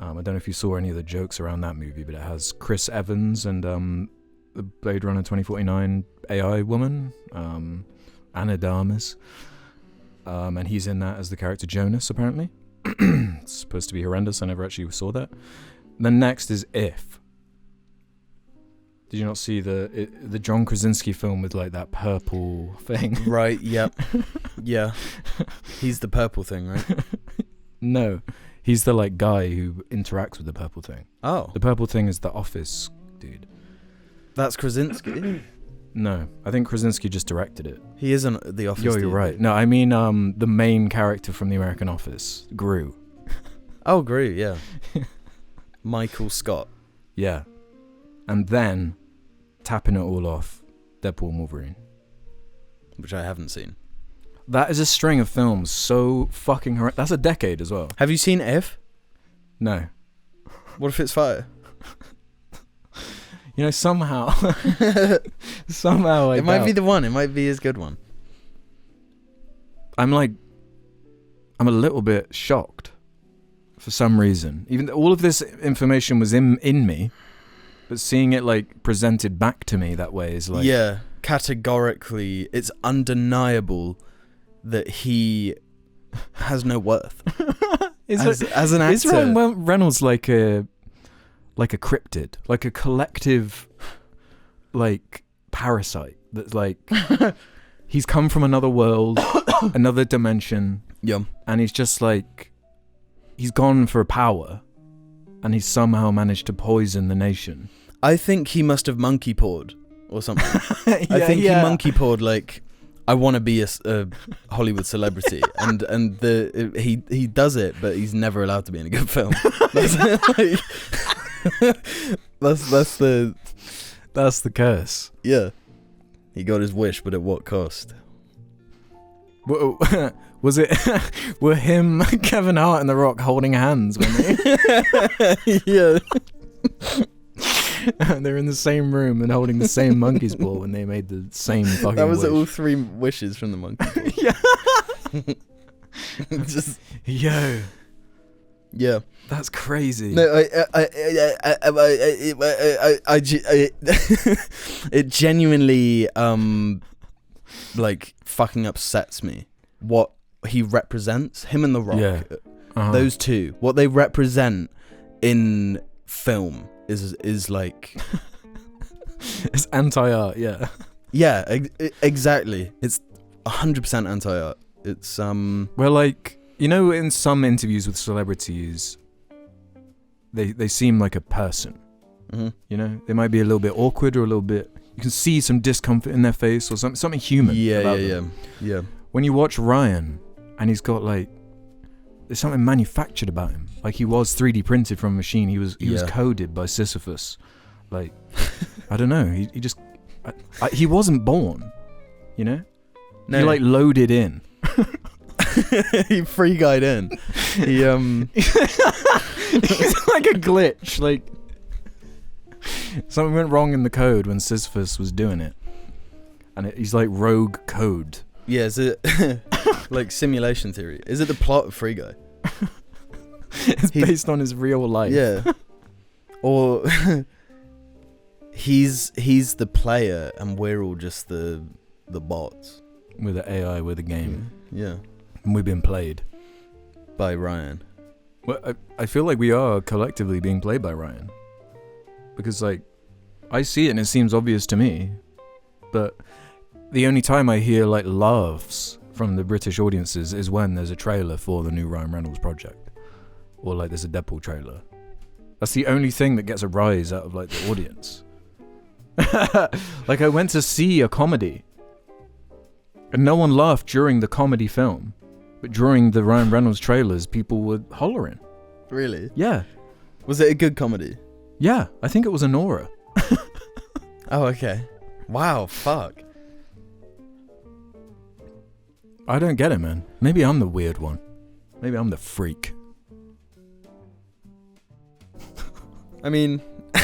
I don't know if you saw any of the jokes around that movie, but it has Chris Evans and the Blade Runner 2049 AI woman, Anna Darmus. And he's in that as the character Jonas, apparently. It's supposed to be horrendous. I never actually saw that. Then next is If. Did you not see the John Krasinski film with like that purple thing? Right, yep. Yeah. He's the purple thing, right? No, he's the like guy who interacts with the purple thing. Oh. The purple thing is the Office dude. That's Krasinski. No, I think Krasinski just directed it. He isn't the Office. You're dude. right. No, I mean the main character from the American Office, Gru. Oh, Gru, yeah. Michael Scott. Yeah. And then, tapping it all off, Deadpool and Wolverine. Which I haven't seen. That is a string of films so fucking horrendous. That's a decade as well. Have you seen If? No. What if it's fire? You know, somehow It might be the one. It might be his good one. I'm a little bit shocked for some reason. Even though all of this information was in me, but seeing it like presented back to me that way is like... Yeah, categorically, it's undeniable that he has no worth. as an actor. Is Ryan Reynolds like a cryptid, like a collective, like parasite that's like he's come from another world, another dimension, Yeah. and he's just like he's gone for power, and he's somehow managed to poison the nation. I think he must have monkey pawed or something. I think he monkey pawed like, I want to be a Hollywood celebrity, and he does it, but he's never allowed to be in a good film. That's the curse. Yeah. He got his wish, but at what cost? Was it? Were him, Kevin Hart, and The Rock holding hands when they? Yeah. They're in the same room and holding the same monkey's paw when they made the same fucking That was wish. all 3 wishes from the monkey paw. Yeah. Just Yo. yeah. That's crazy. No, it genuinely like fucking upsets me what what he represents, him and The Rock. Yeah. Those two, what they represent in film is like It's anti-art, yeah. yeah, exactly. It's 100% anti-art. It's Well, like, you know, in some interviews with celebrities, they seem like a person. mhm. You know, they might be a little bit awkward or a little bit. You can see some discomfort in their face or something human. yeah. When you watch Ryan, and he's got like, there's something manufactured about him. Like he was 3D printed from a machine. He was coded by Sisyphus. Like, I don't know. He just he wasn't born. You know, No. he like loaded in. He free guide in. He He's like a glitch. Like something went wrong in the code when Sisyphus was doing it, and he's like rogue code. yeah, is it like simulation theory? Is it the plot of Free Guy? It's based on his real life. Yeah. Or he's the player and we're all just the bots. With the AI, with the game, Yeah. and we've been played. By Ryan. Well, I feel like we are collectively being played by Ryan, because like I see it and it seems obvious to me, but the only time I hear like laughs from the British audiences is when there's a trailer for the new Ryan Reynolds project, or like there's a Deadpool trailer. That's the only thing that gets a rise out of like the audience. Like I went to see a comedy, and no one laughed during the comedy film, but during the Ryan Reynolds trailers, people were hollering. Really? Yeah, Was it a good comedy? yeah. I think it was Anora. Oh, okay. Wow, fuck. I don't get it, man. Maybe I'm the weird one. Maybe I'm the freak. I mean, I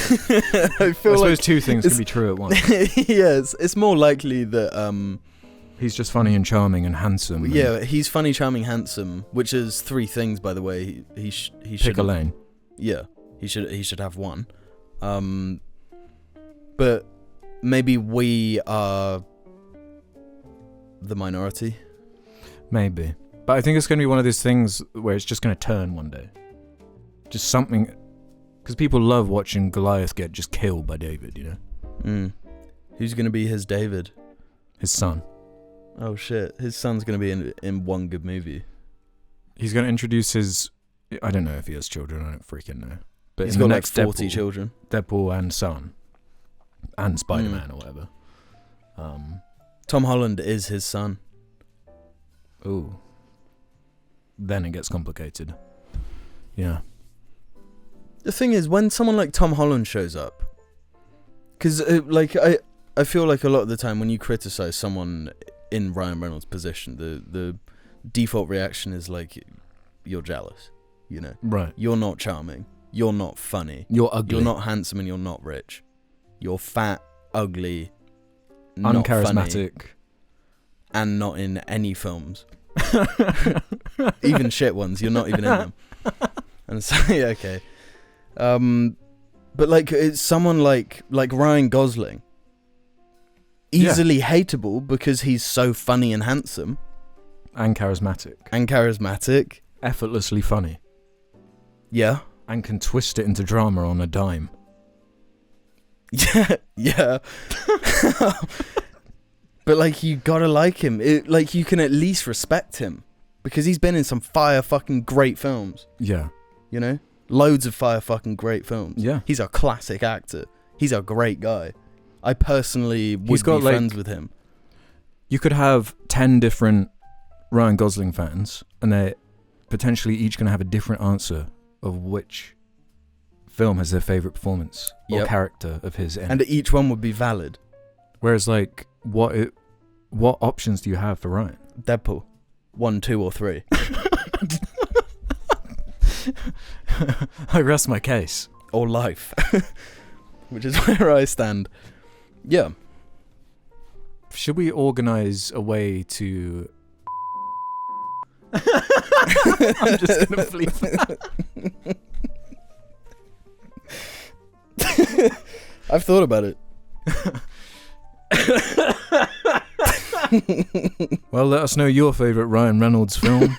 I feel suppose like two things can be true at once. yes, it's more likely that He's just funny and charming and handsome. and yeah, he's funny, charming, handsome, which is three things, by the way. He pick should a lane. Yeah, he should have one. But maybe we are the minority. Maybe. But I think it's going to be one of those things where it's just going to turn one day. Just something. Because people love watching Goliath get just killed by David, you know? Who's gonna be his David? His son. Oh shit, his son's gonna be in one good movie. He's going to introduce his. I don't know if he has children. I don't freaking know. But He's in got the like next 40 Deadpool, children. Deadpool and son. And Spider-Man or whatever. Tom Holland is his son. Ooh. Then it gets complicated. Yeah. The thing is, when someone like Tom Holland shows up, because like I feel like a lot of the time when you criticize someone in Ryan Reynolds' position, the default reaction is like, you're jealous, you know? Right. You're not charming. You're not funny. You're ugly. You're not handsome, and you're not rich. You're fat, ugly, not uncharismatic. funny, and not in any films. Even shit ones, you're not even in them. And so, yeah, okay. But like it's someone like Ryan Gosling, easily hateable because he's so funny and handsome And charismatic. Effortlessly funny. Yeah. And can twist it into drama on a dime. Yeah. But like you gotta like him. Like you can at least respect him because he's been in some fire fucking great films. Yeah. You know, loads of fire fucking great films. Yeah. He's a classic actor. He's a great guy. I personally would be friends with him. You could have 10 different Ryan Gosling fans, and they're potentially each going to have a different answer of which film has their favourite performance or character of his in. And each one would be valid. Whereas, like, what options do you have for Ryan? Deadpool. 1, 2, or 3. I rest my case. Or life. Which is where I stand. Yeah. Should we organise a way to... I'm just going to bleep that. I've thought about it. Well, let us know your favourite Ryan Reynolds film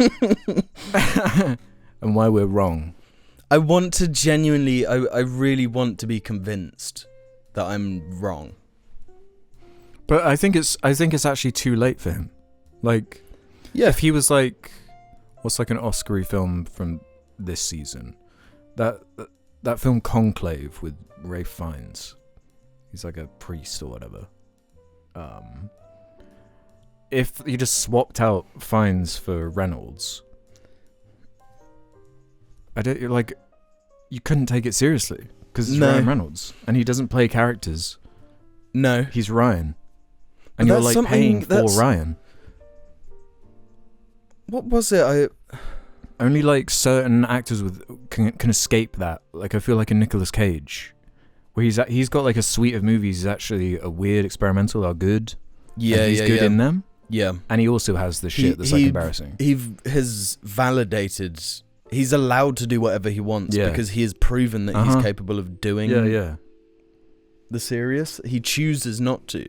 and why we're wrong. I want to genuinely, I really want to be convinced that I'm wrong. But I think it's actually too late for him. Like, Yeah. if he was like, what's like an Oscar-y film from this season? That film Conclave with Ralph Fiennes. He's like a priest or whatever. If you just swapped out Fiennes for Reynolds, you couldn't take it seriously because it's No. Ryan Reynolds and he doesn't play characters. No. He's Ryan, But and you're that's like something paying for that's- Ryan. What was it? Only like certain actors can escape that. Like I feel like in Nicolas Cage, where he's got like a suite of movies. He's actually a weird experimental are good. Yeah, and he's yeah, good yeah. in them. Yeah. And he also has the shit that's like embarrassing. He has validated. He's allowed to do whatever he wants Yeah. because he has proven that he's capable of doing Yeah. the serious. He chooses not to.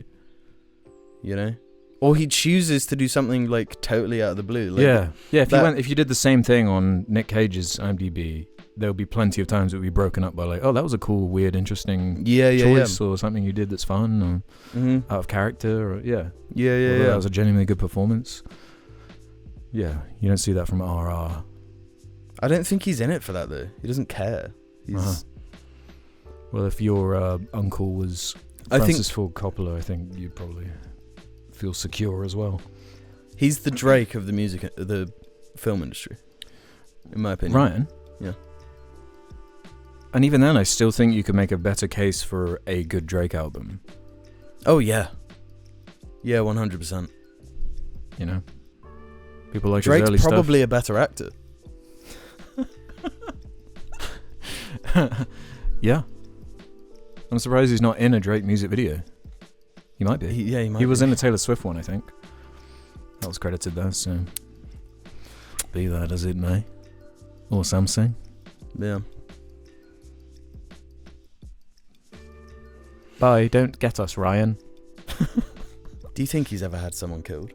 You know? Or he chooses to do something like totally out of the blue. Like, Yeah. that- If you did the same thing on Nick Cage's IMDb, there would be plenty of times it would be broken up by like, oh, that was a cool, weird, interesting choice or something you did that's fun or out of character or Yeah, Although that was a genuinely good performance. Yeah, you don't see that from RR. I don't think he's in it for that though. He doesn't care. He's. Well, if your uncle was I think Francis Ford Coppola, I think you'd probably feel secure as well. he's the Drake of the film industry, in my opinion. Ryan? Yeah. And even then, I still think you could make a better case for a good Drake album. Oh yeah. Yeah, 100%. You know? People like Drake's his early probably a better actor. stuff. Yeah. I'm surprised he's not in a Drake music video. He might be. He might He was be. in the Taylor Swift one, I think. That was credited there, so be that as it may. Or something. Yeah. Bye, don't get us, Ryan. Do you think he's ever had someone killed?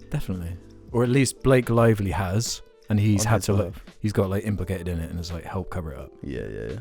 Definitely. Or at least Blake Lively has, and he's On had his to life? he's got like implicated in it and has like helped cover it up. Yeah.